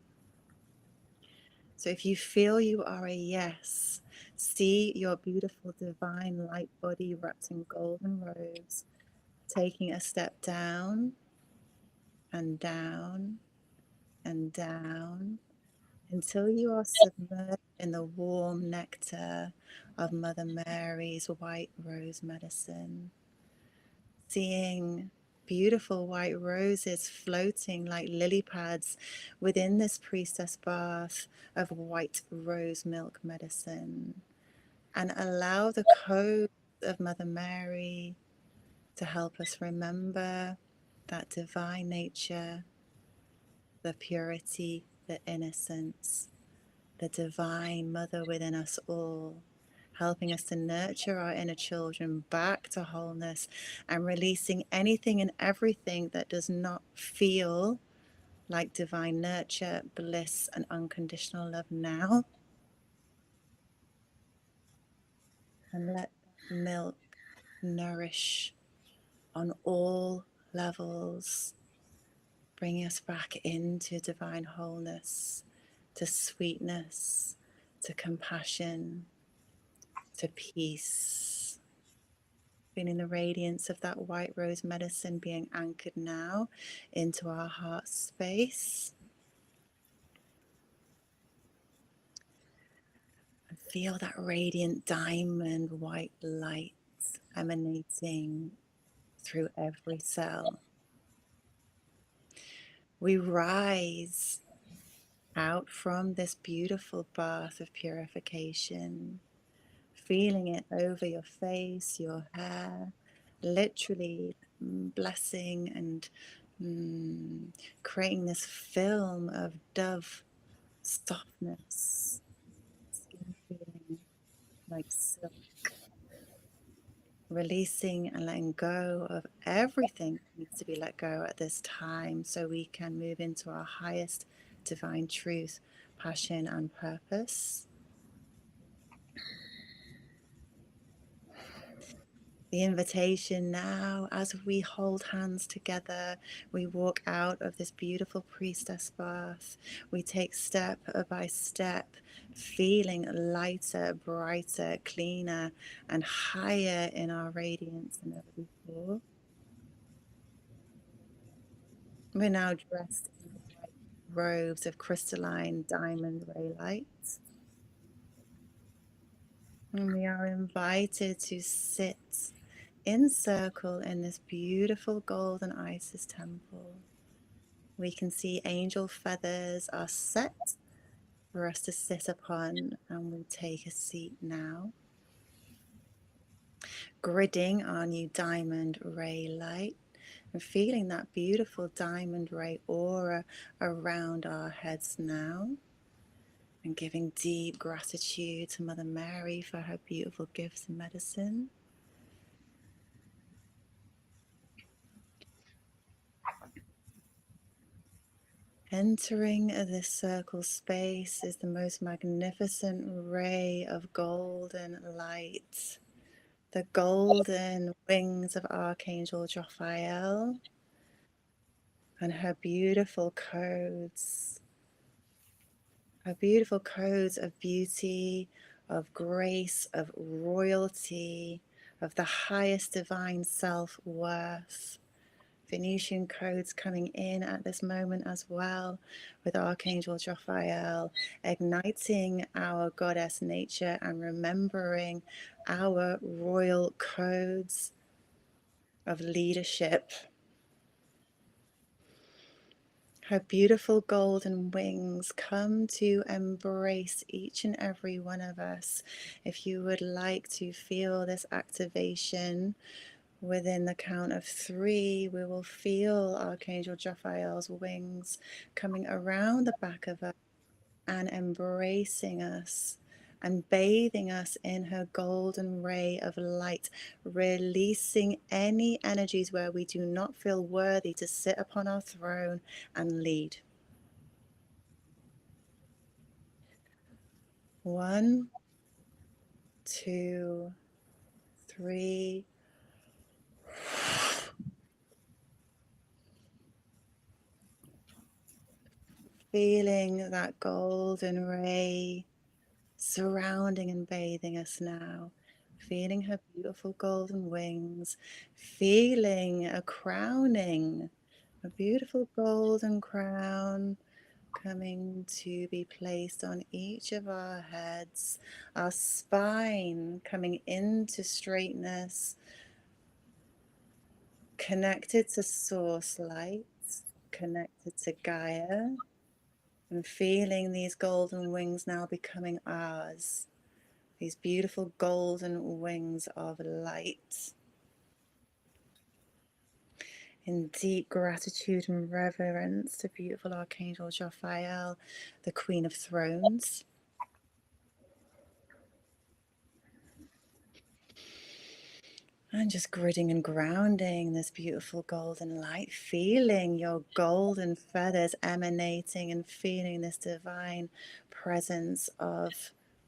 So if you feel you are a yes, see your beautiful divine light body wrapped in golden robes, taking a step down and down and down until you are submerged in the warm nectar of Mother Mary's white rose medicine. Seeing beautiful white roses floating like lily pads within this priestess bath of white rose milk medicine, and allow the code of Mother Mary to help us remember that divine nature, the purity, the innocence, the divine mother within us all, helping us to nurture our inner children back to wholeness and releasing anything and everything that does not feel like divine nurture, bliss, and unconditional love now. And let that milk nourish on all levels, bringing us back into divine wholeness, to sweetness, to compassion, to peace. Feeling the radiance of that white rose medicine being anchored now into our heart space. And feel that radiant diamond white light emanating through every cell. We rise out from this beautiful bath of purification, feeling it over your face, your hair, literally blessing and creating this film of dove softness, skin feeling like silk, releasing and letting go of everything that needs to be let go at this time so we can move into our highest divine truth, passion, and purpose. The invitation now, as we hold hands together, we walk out of this beautiful priestess bath. We take step by step, feeling lighter, brighter, cleaner, and higher in our radiance than ever before. We're now dressed in white robes of crystalline diamond ray light. And we are invited to sit in circle in this beautiful golden Isis temple. We can see angel feathers are set for us to sit upon, and we take a seat now. Gridding our new diamond ray light and feeling that beautiful diamond ray aura around our heads now. And giving deep gratitude to Mother Mary for her beautiful gifts and medicine. Entering this circle space is the most magnificent ray of golden light. The golden wings of Archangel Jophiel and her beautiful codes. Her beautiful codes of beauty, of grace, of royalty, of the highest divine self-worth. Venusian codes coming in at this moment as well, with Archangel Jophiel igniting our goddess nature and remembering our royal codes of leadership. Her beautiful golden wings come to embrace each and every one of us. If you would like to feel this activation, within the count of 3, we will feel Archangel Jophiel's wings coming around the back of us and embracing us and bathing us in her golden ray of light, releasing any energies where we do not feel worthy to sit upon our throne and lead. 1, 2, 3. feeling that golden ray surrounding and bathing us now. Feeling her beautiful golden wings, feeling a crowning, a beautiful golden crown coming to be placed on each of our heads, our spine coming into straightness, connected to source light, connected to Gaia, and feeling these golden wings now becoming ours. These beautiful golden wings of light. In deep gratitude and reverence to beautiful Archangel Raphael, the Queen of Thrones. And just gridding and grounding this beautiful golden light, feeling your golden feathers emanating and feeling this divine presence of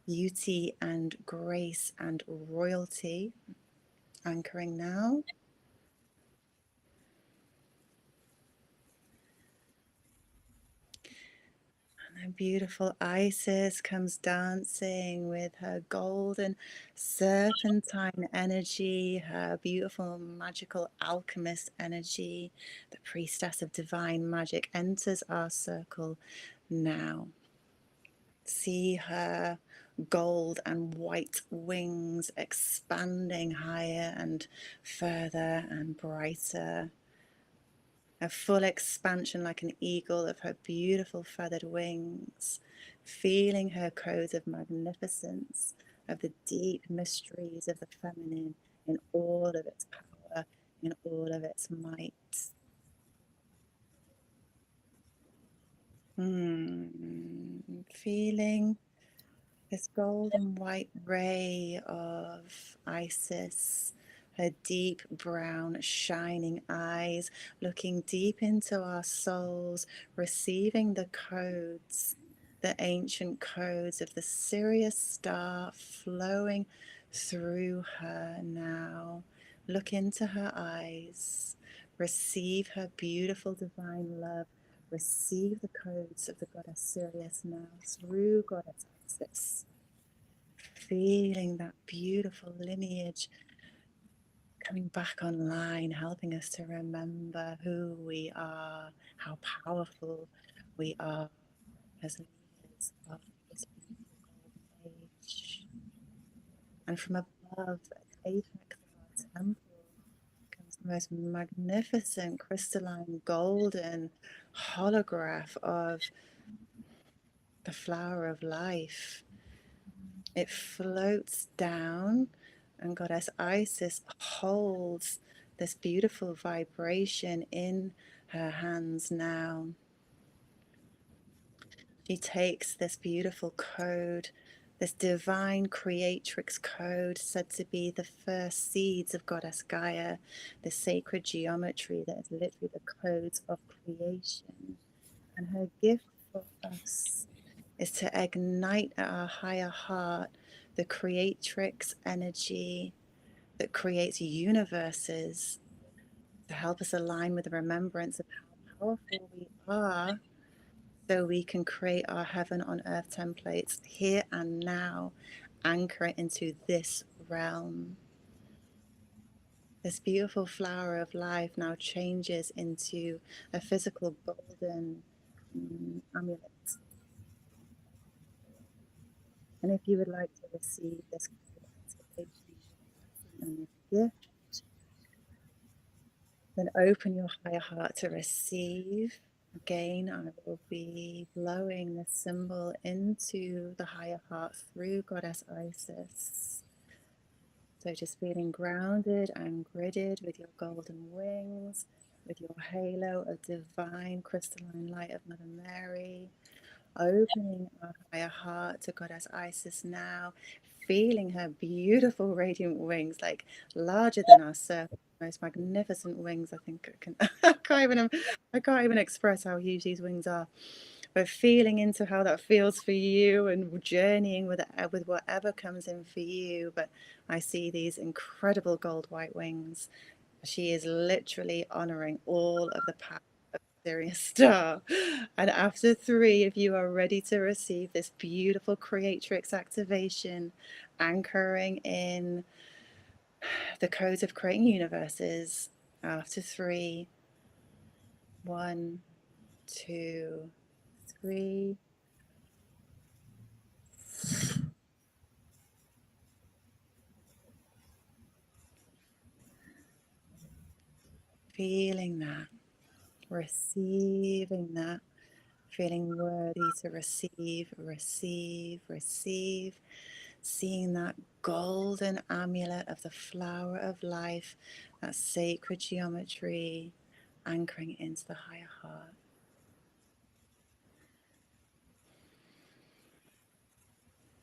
beauty and grace and royalty. Anchoring now. And beautiful Isis comes dancing with her golden serpentine energy, her beautiful magical alchemist energy. The priestess of divine magic enters our circle now. See her gold and white wings expanding higher and further and brighter. A full expansion like an eagle of her beautiful feathered wings, feeling her codes of magnificence, of the deep mysteries of the feminine in all of its power, in all of its might. Feeling this golden white ray of Isis, her deep brown shining eyes looking deep into our souls, receiving the codes, the ancient codes of the Sirius star flowing through her now. Look into her eyes, receive her beautiful divine love, receive the codes of the goddess Sirius now through goddess Isis. Feeling that beautiful lineage coming back online, helping us to remember who we are, how powerful we are as leaders of this beautiful golden age. And from above, at the apex of our temple, comes the most magnificent crystalline golden holograph of the flower of life. It floats down, and Goddess Isis holds this beautiful vibration in her hands now. She takes this beautiful code, this divine creatrix code, said to be the first seeds of Goddess Gaia, the sacred geometry that is literally the codes of creation. And her gift for us is to ignite at our higher heart the creatrix energy that creates universes, to help us align with the remembrance of how powerful we are, so we can create our heaven on earth templates here and now, anchor it into this realm. This beautiful flower of life now changes into a physical golden amulet. And if you would like to receive this activation and this gift, then open your higher heart to receive. Again, I will be blowing this symbol into the higher heart through Goddess Isis. So just feeling grounded and gridded with your golden wings, with your halo of divine crystalline light of Mother Mary. Opening our higher heart to Goddess Isis now, feeling her beautiful radiant wings, like larger than our circle, most magnificent wings. I think I can't even express how huge these wings are. But feeling into how that feels for you and journeying with whatever comes in for you. But I see these incredible gold white wings. She is literally honoring all of the power of mysterious star. And after 3, if you are ready to receive this beautiful creatrix activation, anchoring in the codes of creating universes, after 3, 1, 2, 3. Feeling that, receiving that, feeling worthy to receive, receive, receive, seeing that golden amulet of the flower of life, that sacred geometry, anchoring into the higher heart.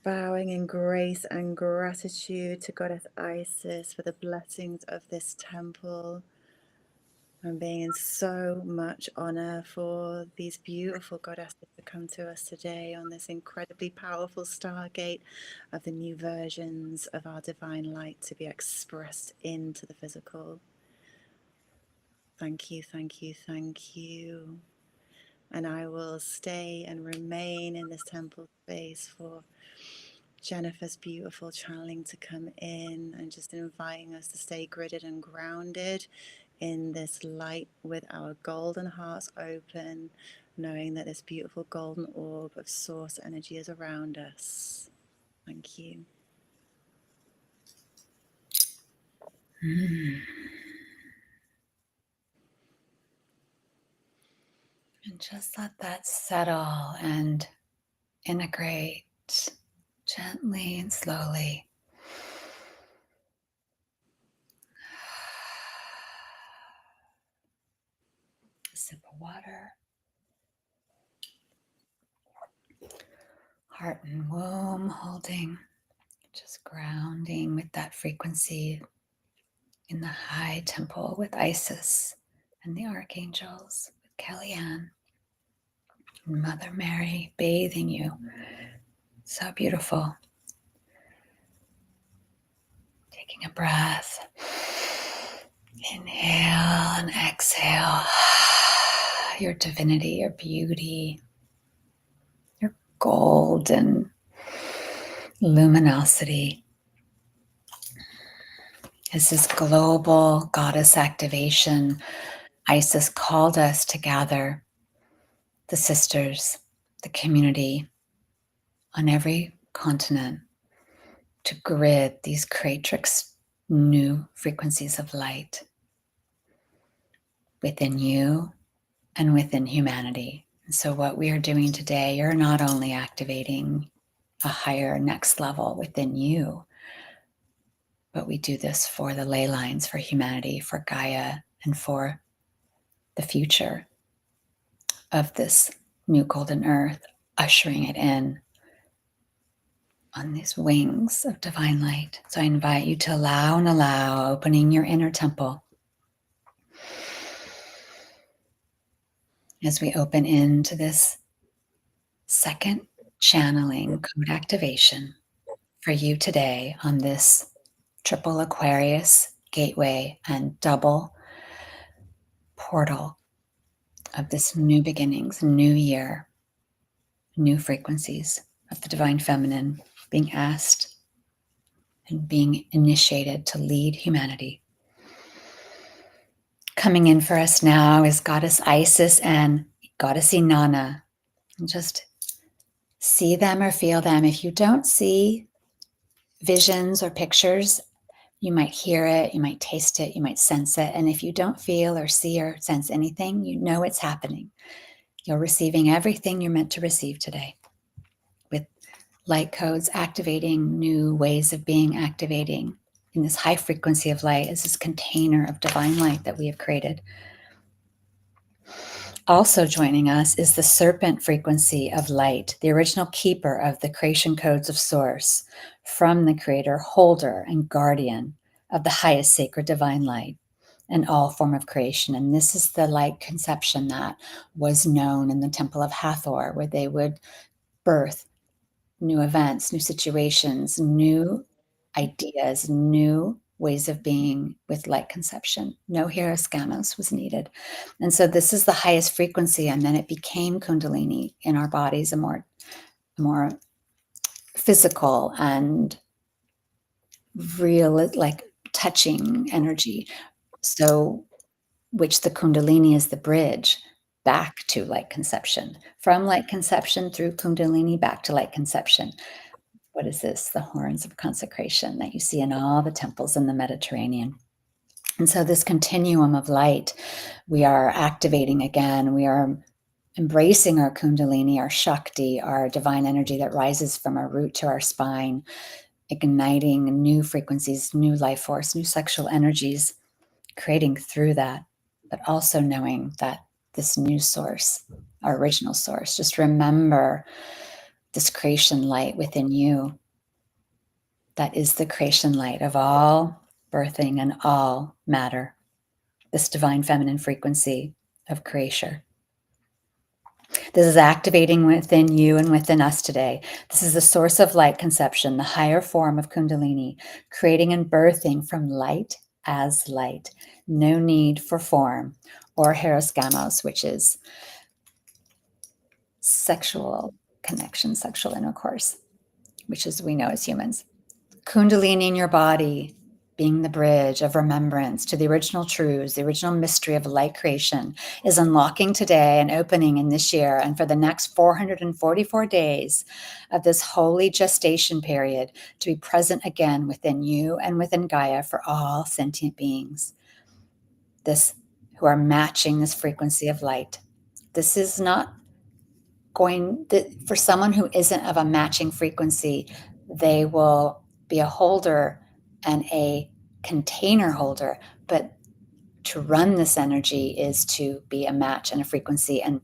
Bowing in grace and gratitude to Goddess Isis for the blessings of this temple, and being in so much honor for these beautiful goddesses to come to us today on this incredibly powerful stargate of the new versions of our divine light to be expressed into the physical. Thank you, thank you, thank you. And I will stay and remain in this temple space for Jennifer's beautiful channeling to come in, and just inviting us to stay gridded and grounded in this light with our golden hearts open, knowing that this beautiful golden orb of source energy is around us. Thank you. And just let that settle and integrate gently and slowly. A sip of water. Heart and womb holding, just grounding with that frequency in the high temple with Isis and the Archangels, with Kellyanne and Mother Mary bathing you. So beautiful. Taking a breath. Inhale and exhale. Your divinity, your beauty, your golden luminosity. This is global goddess activation. Isis called us to gather the sisters, the community on every continent to grid these creatrix new frequencies of light within you and within humanity. And so what we are doing today, you're not only activating a higher next level within you, but we do this for the ley lines, for humanity, for Gaia, and for the future of this new golden earth, ushering it in on these wings of divine light. So I invite you to allow, opening your inner temple as we open into this second channeling code activation for you today on this triple Aquarius gateway and double portal of this new beginnings, new year, new frequencies of the divine feminine being asked and being initiated to lead humanity. Coming in for us now is Goddess Isis and Goddess Inanna. And just see them or feel them. If you don't see visions or pictures, you might hear it, you might taste it, you might sense it. And if you don't feel or see or sense anything, you know it's happening. You're receiving everything you're meant to receive today, with light codes activating new ways of being, activating in this high frequency of light as this container of divine light that we have created. Also joining us is the serpent frequency of light, the original keeper of the creation codes of source, from the creator, holder, and guardian of the highest sacred divine light and all form of creation. And this is the light conception that was known in the Temple of Hathor, where they would birth new events, new situations, new ideas, new ways of being with light conception. No hieroskamos was needed. And so this is the highest frequency, and then it became Kundalini in our bodies, a more physical and real, like touching energy. So, which the Kundalini is the bridge back to light conception, from light conception through Kundalini back to light conception. What is this? The horns of consecration that you see in all the temples in the Mediterranean. And so this continuum of light, we are activating again. We are embracing our Kundalini, our Shakti, our divine energy that rises from our root to our spine, igniting new frequencies, new life force, new sexual energies, creating through that, but also knowing that this new source, our original source, just remember this creation light within you. That is the creation light of all birthing and all matter, this divine feminine frequency of creation. This is activating within you and within us today. This is the source of light conception, the higher form of Kundalini, creating and birthing from light as light. No need for form or hieroskamos, which is sexual connection, sexual intercourse, which is we know as humans. Kundalini in your body being the bridge of remembrance to the original truths, the original mystery of light creation, is unlocking today and opening in this year and for the next 444 days of this holy gestation period to be present again within you and within Gaia for all sentient beings. This who are matching this frequency of light. This is not going, for someone who isn't of a matching frequency, they will be a holder and a container holder, but to run this energy is to be a match and a frequency. And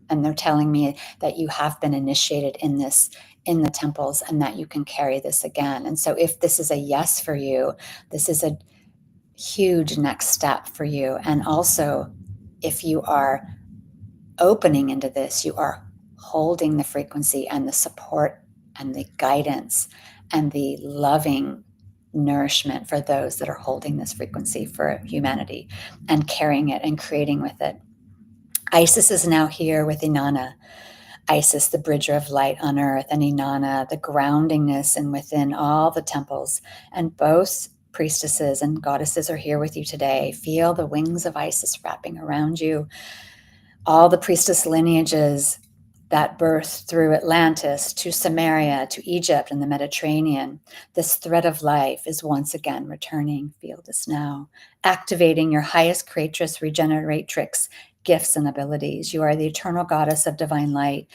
they're telling me that you have been initiated in this in the temples and that you can carry this again. And so if this is a yes for you, this is a huge next step for you. And also, if you are opening into this, you are holding the frequency and the support and the guidance and the loving nourishment for those that are holding this frequency for humanity and carrying it and creating with it. Isis is now here with Inanna. Isis, the bridger of light on earth, and Inanna, the groundingness and within all the temples. And both priestesses and goddesses are here with you today. Feel the wings of Isis wrapping around you. All the priestess lineages that birthed through Atlantis to Samaria to Egypt and the Mediterranean. This thread of life is once again returning. Feel this now. Activating your highest creatress, regeneratrix, gifts and abilities. You are the eternal goddess of divine light.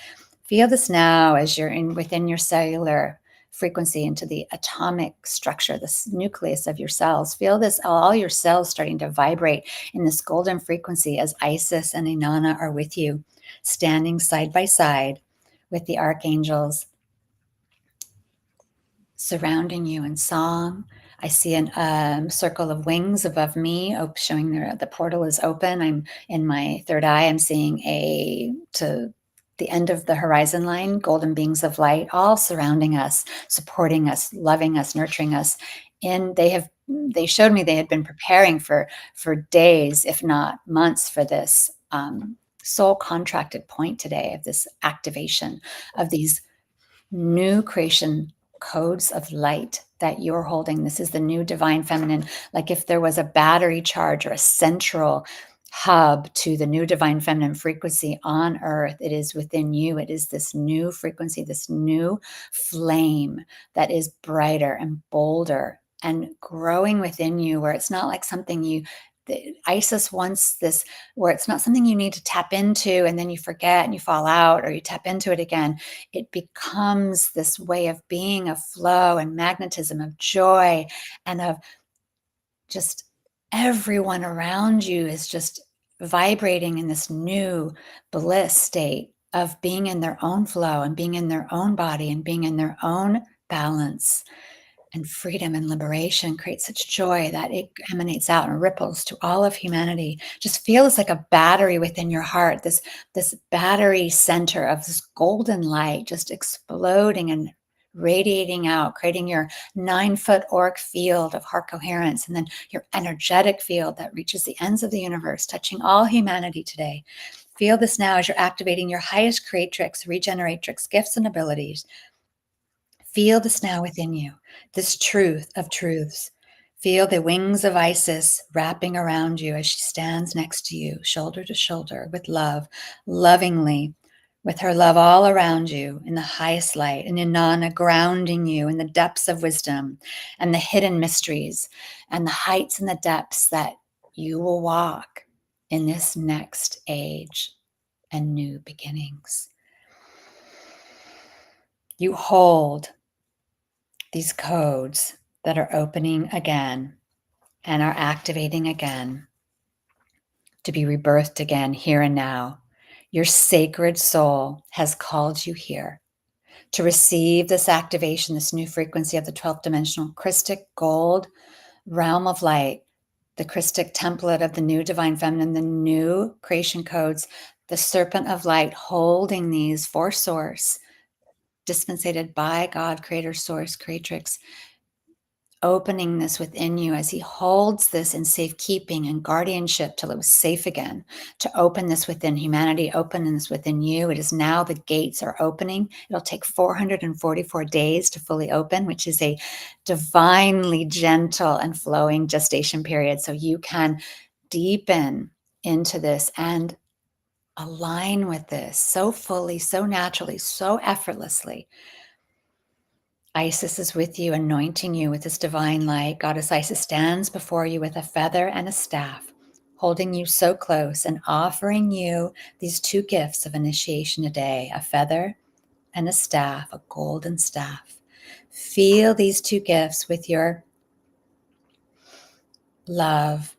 Feel this now as you're within your cellular frequency into the atomic structure, this nucleus of your cells. Feel this, all your cells starting to vibrate in this golden frequency as Isis and Inanna are with you, standing side by side with the archangels surrounding you in song. I see a circle of wings above me, showing the portal is open. I'm in my third eye. I'm seeing to the end of the horizon line, golden beings of light, all surrounding us, supporting us, loving us, nurturing us. And they showed me they had been preparing for days, if not months, for this soul contracted point today of this activation of these new creation codes of light that you're holding. This is the new divine feminine. Like if there was a battery charge or a central hub to the new divine feminine frequency on earth, it is within you. It is this new frequency, this new flame that is brighter and bolder and growing within you, where it's not like something Isis wants this, where it's not something you need to tap into and then you forget and you fall out, or you tap into it again. It becomes this way of being, of flow and magnetism, of joy, and of just everyone around you is just vibrating in this new bliss state of being in their own flow and being in their own body and being in their own balance. And freedom and liberation creates such joy that it emanates out and ripples to all of humanity. Just feel it's like a battery within your heart, this battery center of this golden light just exploding and radiating out, creating your 9-foot auric field of heart coherence, and then your energetic field that reaches the ends of the universe, touching all humanity today. Feel this now as you're activating your highest creatrix, regeneratrix, gifts, and abilities. Feel this now within you, this truth of truths. Feel the wings of Isis wrapping around you as she stands next to you, shoulder to shoulder, with love, lovingly, with her love all around you in the highest light, and Inanna grounding you in the depths of wisdom and the hidden mysteries and the heights and the depths that you will walk in this next age and new beginnings. You hold these codes that are opening again and are activating again to be rebirthed again here and now. Your sacred soul has called you here to receive this activation, this new frequency of the 12th dimensional Christic gold realm of light, the Christic template of the new divine feminine, the new creation codes, the serpent of light holding these for source, dispensated by God, creator, source, creatrix, opening this within you as he holds this in safekeeping and guardianship till it was safe again, to open this within humanity, open this within you. It is now, the gates are opening. It'll take 444 days to fully open, which is a divinely gentle and flowing gestation period. So you can deepen into this and align with this so fully, so naturally, so effortlessly. Isis is with you, anointing you with this divine light. Goddess Isis stands before you with a feather and a staff, holding you so close and offering you these two gifts of initiation today, a feather and a staff, a golden staff. Feel these two gifts with your love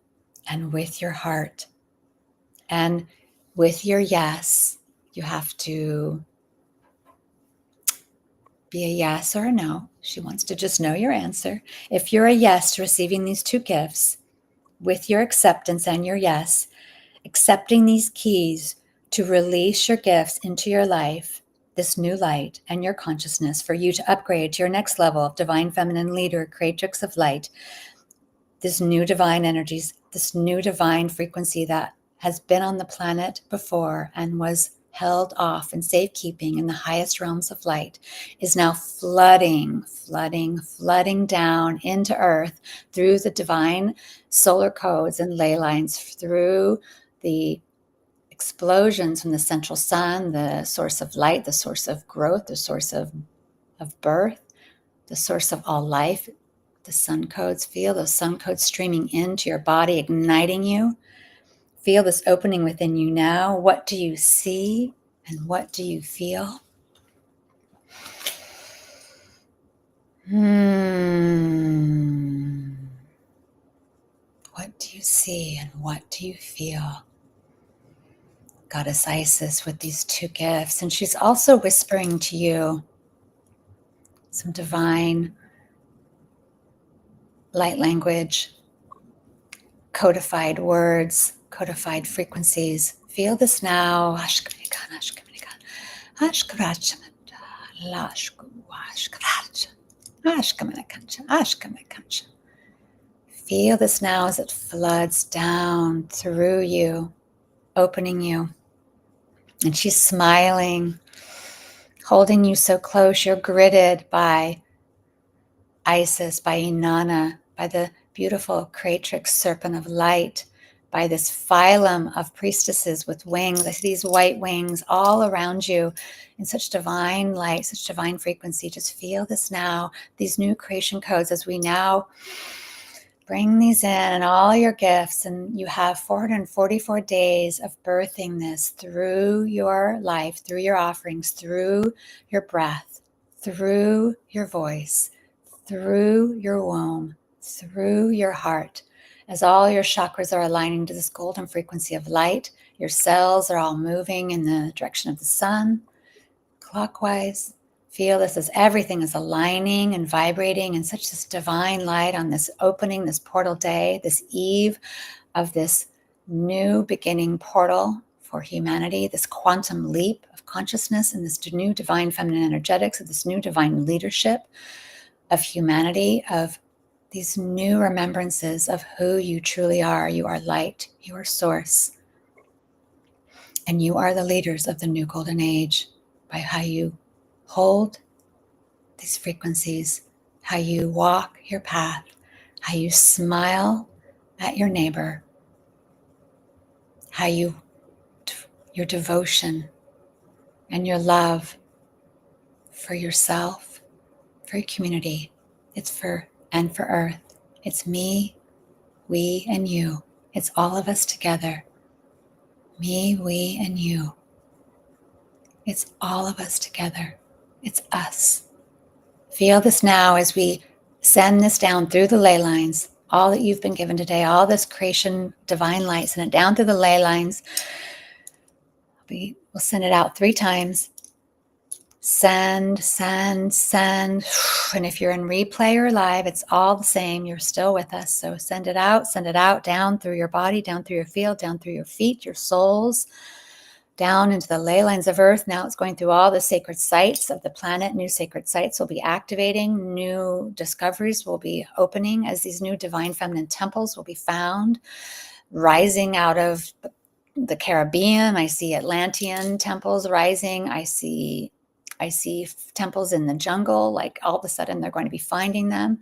and with your heart and with your yes. You have to be a yes or a no. She wants to just know your answer. If you're a yes to receiving these two gifts, with your acceptance and your yes, accepting these keys to release your gifts into your life, this new light and your consciousness for you to upgrade to your next level of divine feminine leader, creatrix of light, this new divine energies, this new divine frequency that has been on the planet before and was held off in safekeeping in the highest realms of light, is now flooding down into earth through the divine solar codes and ley lines, through the explosions from the central sun, the source of light, the source of growth, the source of birth, the source of all life. The sun codes, feel those sun codes streaming into your body, igniting you. Feel this opening within you now. What do you see and what do you feel? What do you see and what do you feel? Goddess Isis with these two gifts. And she's also whispering to you some divine light language, codified words, codified frequencies. Feel this now. Feel this now as it floods down through you, opening you. And she's smiling, holding you so close. You're gridded by Isis, by Inanna, by the beautiful creatrix serpent of light, by this phylum of priestesses with wings, these white wings all around you in such divine light, such divine frequency. Just feel this now, these new creation codes as we now bring these in and all your gifts. And you have 444 days of birthing this through your life, through your offerings, through your breath, through your voice, through your womb, through your heart. As all your chakras are aligning to this golden frequency of light, your cells are all moving in the direction of the sun, clockwise. Feel this as everything is aligning and vibrating in such this divine light on this opening, this portal day, this eve of this new beginning portal for humanity, this quantum leap of consciousness and this new divine feminine energetics, of this new divine leadership of humanity, of these new remembrances of who you truly are. You are light, you are source, and you are the leaders of the new golden age by how you hold these frequencies, how you walk your path, how you smile at your neighbor, how your devotion and your love for yourself, for your community. It's for Earth. It's me, we, and you. It's all of us together. Me, we, and you. It's all of us together. It's us. Feel this now as we send this down through the ley lines, all that you've been given today, all this creation, divine light, send it down through the ley lines. We will send it out 3 times. Send, send, send. And if you're in replay or live, it's all the same. You're still with us. So send it out, down through your body, down through your field, down through your feet, your souls, down into the ley lines of Earth. Now it's going through all the sacred sites of the planet. New sacred sites will be activating. New discoveries will be opening as these new divine feminine temples will be found, rising out of the Caribbean. I see Atlantean temples rising. I see temples in the jungle. Like all of a sudden they're going to be finding them,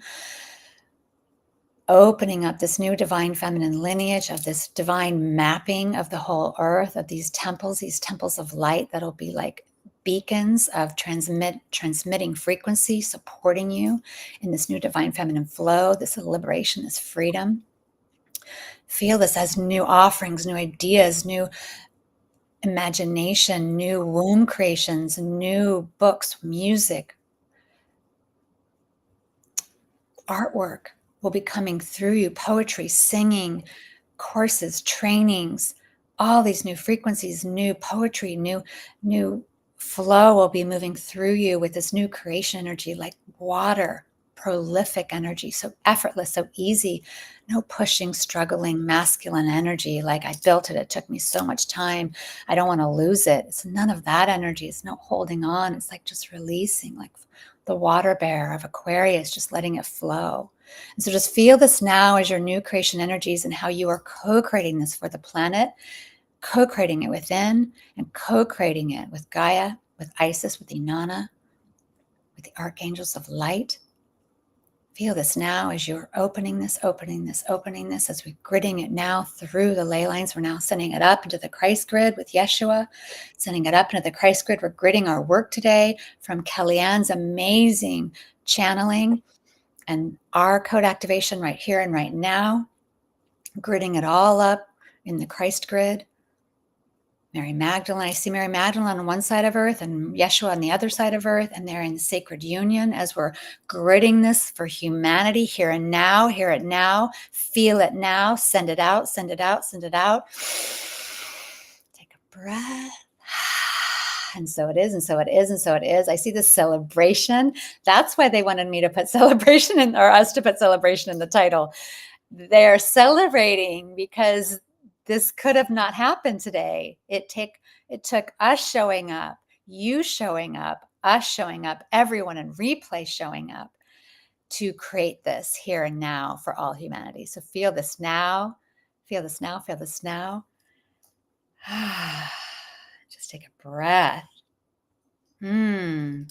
opening up this new divine feminine lineage of this divine mapping of the whole earth, of these temples of light that'll be like beacons of transmitting frequency, supporting you in this new divine feminine flow, this liberation, this freedom. Feel this as new offerings, new ideas, new imagination, new womb creations, new books, music, artwork will be coming through you, poetry, singing, courses, trainings, all these new frequencies, new poetry, new flow will be moving through you with this new creation energy, like water, prolific energy, so effortless, so easy, no pushing, struggling, masculine energy, like I built it, it took me so much time, I don't want to lose it. It's none of that energy. It's no holding on. It's like just releasing, like the water bear of Aquarius, just letting it flow. And so just feel this now as your new creation energies and how you are co-creating this for the planet, co-creating it within and co-creating it with Gaia, with Isis, with Inanna, with the Archangels of Light. Feel this now as you're opening this, as we're gridding it now through the ley lines. We're now sending it up into the Christ grid with Yeshua, sending it up into the Christ grid. We're gridding our work today from Kellyanne's amazing channeling and our code activation right here and right now, gridding it all up in the Christ grid. Mary Magdalene, I see Mary Magdalene on one side of Earth and Yeshua on the other side of Earth, and they're in sacred union as we're gridding this for humanity here and now, hear it now, feel it now, send it out, send it out, send it out. Take a breath. And so it is, and so it is, and so it is. I see this celebration. That's why they wanted me to put celebration in, or us to put celebration in the title. They're celebrating because this could have not happened today. It took us showing up, you showing up, us showing up, everyone in replay showing up to create this here and now for all humanity. So feel this now, feel this now, feel this now. Just take a breath. And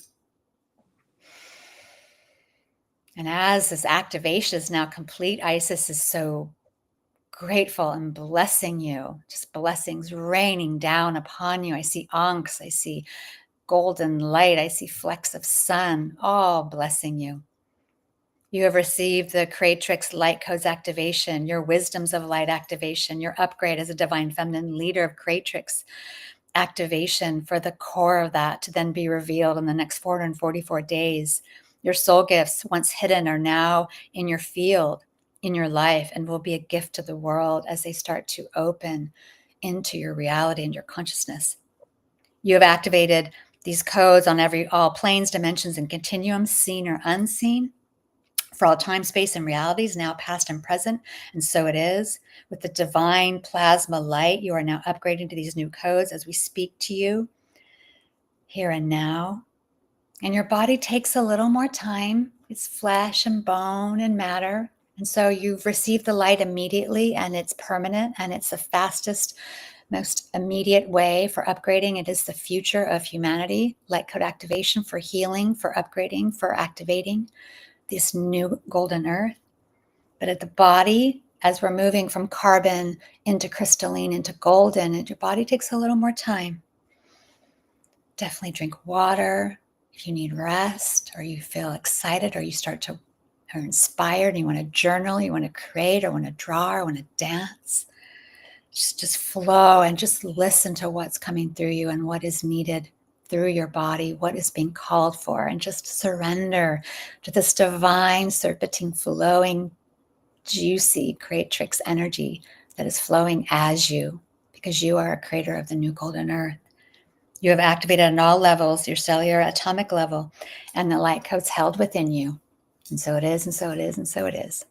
as this activation is now complete, Isis is so grateful and blessing you, just blessings raining down upon you. I see ankhs, I see golden light, I see flecks of sun, all blessing you. You have received the Creatrix Light Codes activation, your wisdoms of light activation, your upgrade as a divine feminine leader of Creatrix activation for the core of that to then be revealed in the next 444 days. Your soul gifts, once hidden, are now in your field, in your life, and will be a gift to the world as they start to open into your reality and your consciousness. You have activated these codes on all planes, dimensions, and continuums, seen or unseen, for all time, space, and realities, now past and present. And so it is. With the divine plasma light, you are now upgrading to these new codes as we speak to you. here and now. And your body takes a little more time. It's flesh and bone and matter. And so you've received the light immediately, and it's permanent, and it's the fastest, most immediate way for upgrading. It is the future of humanity, light code activation for healing, for upgrading, for activating this new golden earth. But at the body, as we're moving from carbon into crystalline, into golden, and your body takes a little more time. Definitely drink water. If you need rest, or you feel excited, or you start to are inspired, and you want to journal, you want to create, or want to draw, or want to dance, just flow and just listen to what's coming through you and what is needed through your body, what is being called for, and just surrender to this divine, serpentine, flowing, juicy creatrix energy that is flowing as you, because you are a creator of the new golden earth. You have activated on all levels, your cellular atomic level, and the light code's held within you. And so it is, and so it is, and so it is.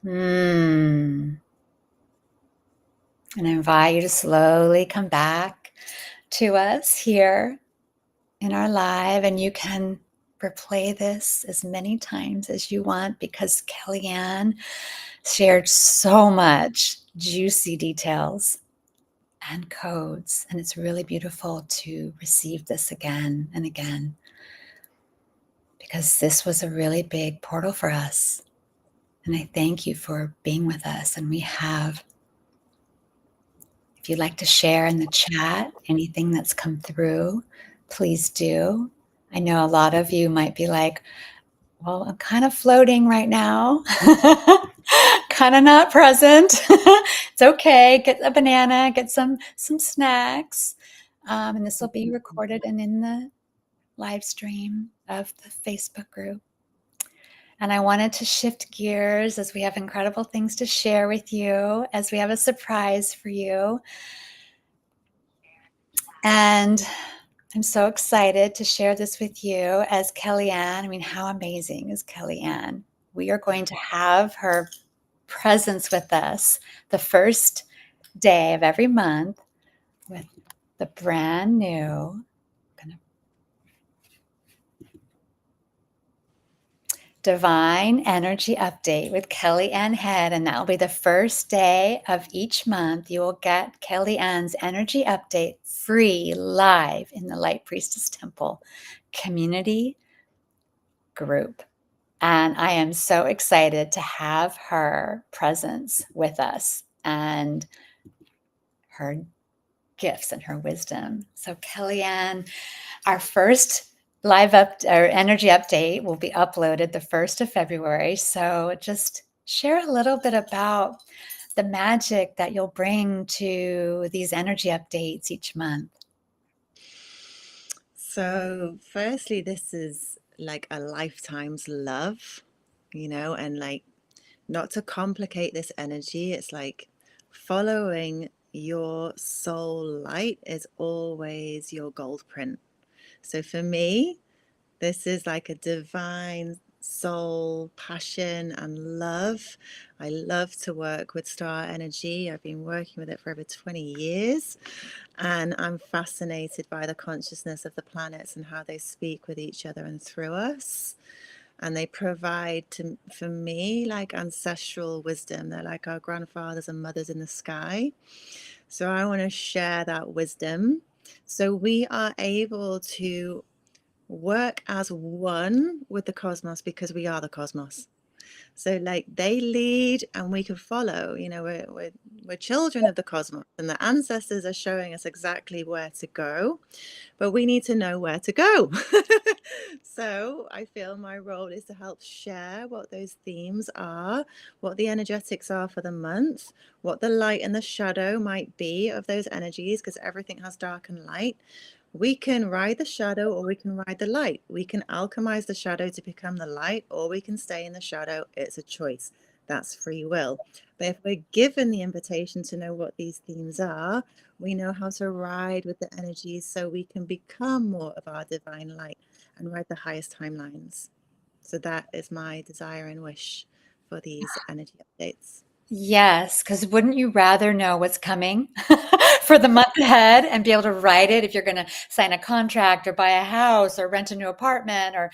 And I invite you to slowly come back to us here in our live, and you can replay this as many times as you want, because Kellyanne shared so much juicy details and codes, and it's really beautiful to receive this again and again, because this was a really big portal for us. And I thank you for being with us. And we have, if you'd like to share in the chat anything that's come through, please do. I know a lot of you might be like, well, I'm kind of floating right now, kind of not present. It's okay. Get a banana, get some snacks. And this will be recorded and in the live stream of the Facebook group. And I wanted to shift gears, as we have incredible things to share with you, as we have a surprise for you. And I'm so excited to share this with you as Kellyanne. I mean, how amazing is Kellyanne? We are going to have her presence with us the first day of every month with the brand new Divine Energy Update with Kellyanne Head, and that will be the first day of each month. You will get Kellyanne's Energy Update free live in the Light Priestess Temple community group. And I am so excited to have her presence with us and her gifts and her wisdom. So Kellyanne, our first live or energy update will be uploaded the 1st of February. So just share a little bit about the magic that you'll bring to these energy updates each month. So firstly, this is like a lifetime's love, and like, not to complicate this energy, it's like following your soul light is always your gold print. So for me, this is like a divine soul passion and love. I love to work with star energy. I've been working with it for over 20 years, and I'm fascinated by the consciousness of the planets and how they speak with each other and through us. And they provide for me like ancestral wisdom. They're like our grandfathers and mothers in the sky. So I want to share that wisdom so we are able to work as one with the cosmos, because we are the cosmos. So like, they lead and we can follow. We're children of the cosmos, and the ancestors are showing us exactly where to go, but we need to know where to go. So I feel my role is to help share what those themes are, what the energetics are for the month, what the light and the shadow might be of those energies, because everything has dark and light. We can ride the shadow or we can ride the light. We can alchemize the shadow to become the light, or we can stay in the shadow. It's a choice. That's free will. But if we're given the invitation to know what these themes are, we know how to ride with the energies so we can become more of our divine light and ride the highest timelines. So that is my desire and wish for these energy updates. Yes, because wouldn't you rather know what's coming for the month ahead and be able to write it if you're going to sign a contract or buy a house or rent a new apartment or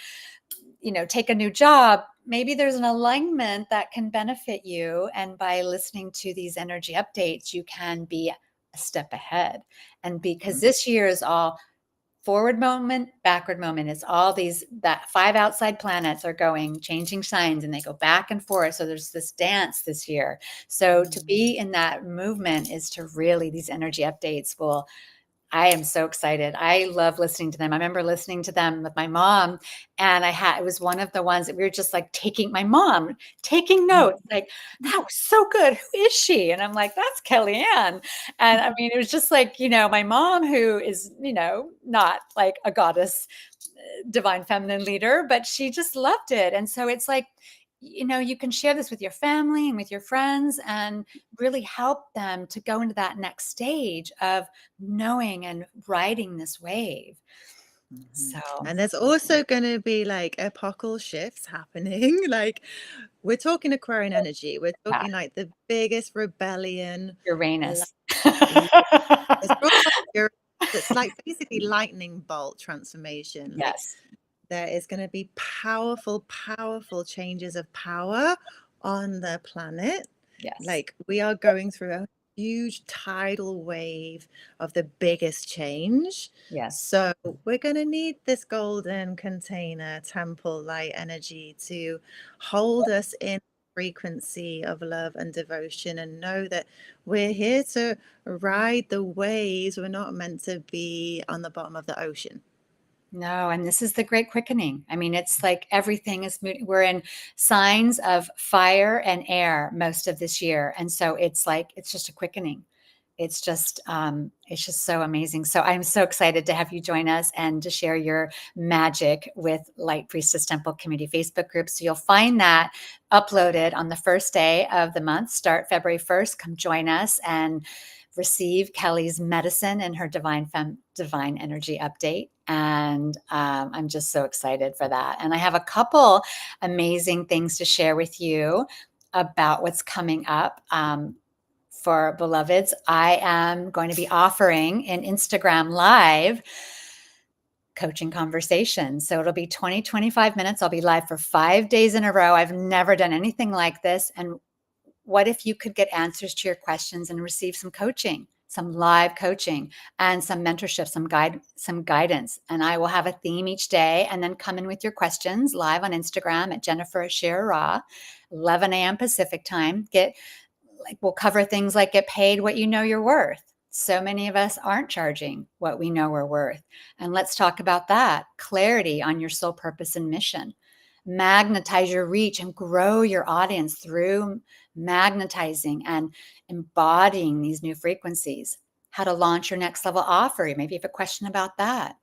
take a new job? Maybe there's an alignment that can benefit you, and by listening to these energy updates you can be a step ahead. And because this year is all forward moment, backward moment, is all these, that 5 outside planets are going, changing signs, and they go back and forth. So there's this dance this year. So to be in that movement is to really, these energy updates will, I am so excited. I love listening to them. I remember listening to them with my mom, and it was one of the ones that we were just like taking notes, like, that was so good. Who is she? And I'm like, that's Kellyanne. And I mean, it was just like, my mom, who is, not like a goddess, divine feminine leader, but she just loved it. And so it's like, you can share this with your family and with your friends and really help them to go into that next stage of knowing and riding this wave. So And there's also going to be like epochal shifts happening. Like, we're talking Aquarian energy. We're yeah, talking like the biggest rebellion. Uranus. It's brought up it's like basically lightning bolt transformation. Like, Yes. there is going to be powerful, powerful changes of power on the planet. Yes. Like, we are going through a huge tidal wave of the biggest change. Yes. So we're going to need this golden container temple light energy to hold us in frequency of love and devotion, and know that we're here to ride the waves. We're not meant to be on the bottom of the ocean. No, and this is the great quickening. I mean, it's like everything is moving. We're in signs of fire and air most of this year. And so it's like, it's just a quickening. It's just so amazing. So I'm so excited to have you join us and to share your magic with Light Priestess Temple Community Facebook group. So you'll find that uploaded on the first day of the month. Start February 1st. Come join us and receive Kelly's medicine and her divine energy update. And I'm just so excited for that. And I have a couple amazing things to share with you about what's coming up. For beloveds, I am going to be offering an Instagram live coaching conversation. So it'll be 25 minutes. I'll be live for 5 days in a row. I've never done anything like this. And what if you could get answers to your questions and receive some coaching, some live coaching, and some mentorship, some guidance. And I will have a theme each day, and then come in with your questions live on Instagram at Jennifer Ashira, 11 a.m. Pacific time. We'll cover things like get paid what you know you're worth. So many of us aren't charging what we know we're worth. And let's talk about that. Clarity on your soul purpose and mission. Magnetize your reach and grow your audience through magnetizing and embodying these new frequencies. How to launch your next level offer. Maybe you have a question about that.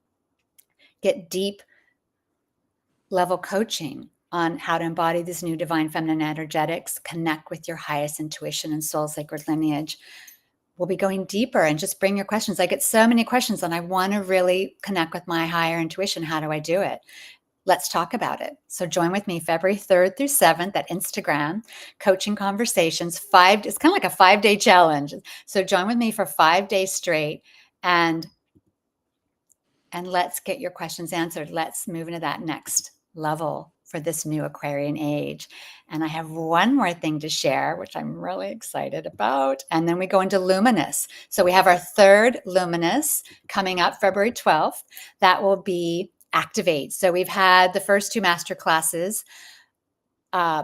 Get deep level coaching on how to embody these new divine feminine energetics, connect with your highest intuition and soul sacred lineage. We'll be going deeper, and just bring your questions. I get so many questions and I want to really connect with my higher intuition. How do I do it? Let's talk about it. So join with me February 3rd through 7th at Instagram, coaching conversations. It's kind of like a 5-day challenge. So join with me for 5 days straight, and let's get your questions answered. Let's move into that next level for this new Aquarian age. And I have one more thing to share, which I'm really excited about. And then we go into Luminous. So we have our third Luminous coming up February 12th. That will be Activate. So we've had the first 2 master classes,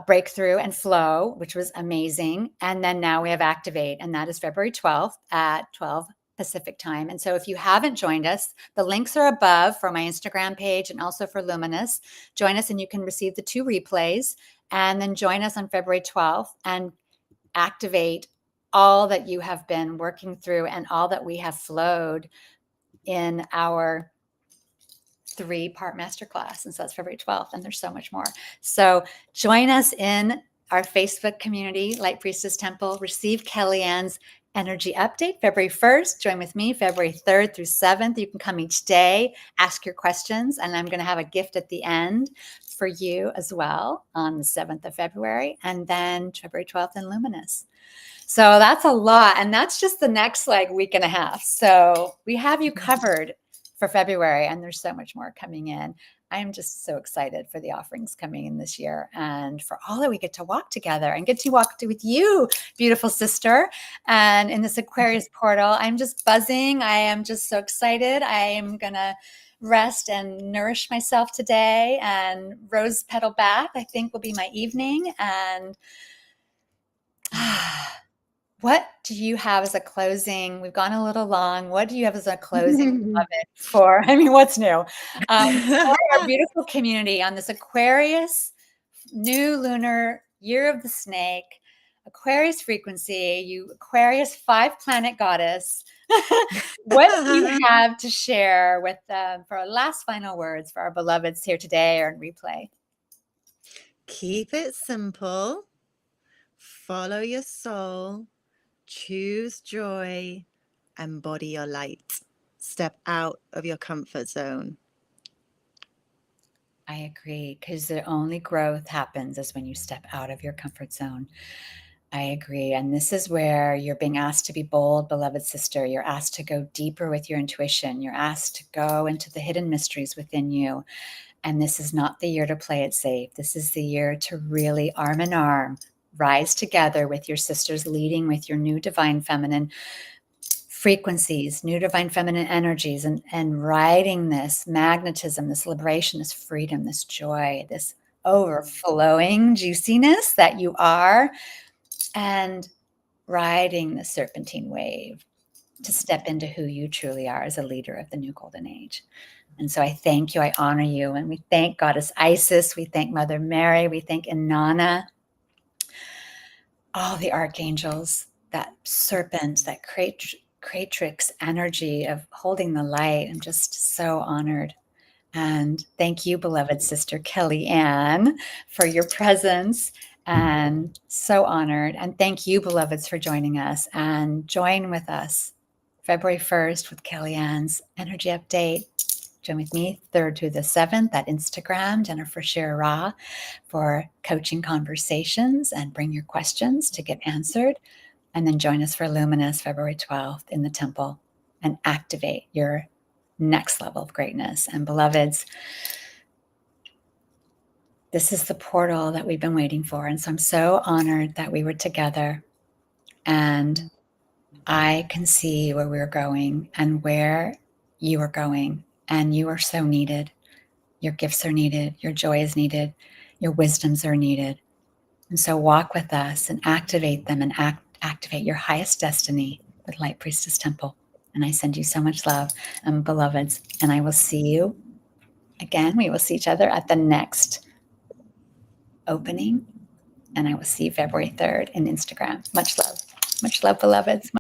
Breakthrough and Flow, which was amazing. And then now we have Activate, and that is February 12th at 12 Pacific time. And so if you haven't joined us, the links are above for my Instagram page and also for Luminous. Join us and you can receive the 2 replays, and then join us on February 12th and activate all that you have been working through and all that we have flowed in our 3-part masterclass. And so that's February 12th, and there's so much more. So join us in our Facebook community, Light Priestess Temple. Receive Kellyanne's energy update February 1st. Join with me February 3rd through 7th. You can come each day, ask your questions, and I'm going to have a gift at the end for you as well on the 7th of February, and then February 12th in Luminous. So that's a lot. And that's just the next like week and a half. So we have you covered for February, and there's so much more coming in. I'm just so excited for the offerings coming in this year and for all that we get to walk together and get to walk with you, beautiful sister. And in this Aquarius portal, I'm just buzzing. I am just so excited. I am going to rest and nourish myself today, and rose petal bath, I think, will be my evening. And what do you have as a closing? We've gone a little long. What do you have as a closing of it for? I mean, what's new? For our beautiful community on this Aquarius new lunar year of the snake, Aquarius frequency, you Aquarius 5-planet goddess. What do you have to share with for our last final words for our beloveds here today or in replay? Keep it simple. Follow your soul. Choose joy. Embody your light. Step out of your comfort zone. I agree, because the only growth happens is when you step out of your comfort zone. I agree. And this is where you're being asked to be bold, beloved sister. You're asked to go deeper with your intuition. You're asked to go into the hidden mysteries within you. And this is not the year to play it safe. This is the year to really arm in arm, rise together with your sisters, leading with your new divine feminine frequencies, new divine feminine energies, and riding this magnetism, this liberation, this freedom, this joy, this overflowing juiciness that you are, and riding the serpentine wave to step into who you truly are as a leader of the new golden age. And so I thank you, I honor you, and we thank Goddess Isis, we thank Mother Mary, we thank Inanna, all the archangels, that serpent, that creatrix energy of holding the light. I'm just so honored. And thank you, beloved sister Kellyanne, for your presence, and so honored. And thank you, beloveds, for joining us, and join with us February 1st with Kellyanne's energy update. Join with me 3rd to the 7th at Instagram, Jennifer Shira, for coaching conversations, and bring your questions to get answered. And then join us for Luminous February 12th in the temple, and activate your next level of greatness. And beloveds, this is the portal that we've been waiting for. And so I'm so honored that we were together, and I can see where we're going and where you are going. And you are so needed. Your gifts are needed. Your joy is needed. Your wisdoms are needed. And so walk with us and activate them, and activate your highest destiny with Light Priestess Temple. And I send you so much love, and beloveds, and I will see you again. We will see each other at the next opening, and I will see you February 3rd in Instagram. Much love, beloveds.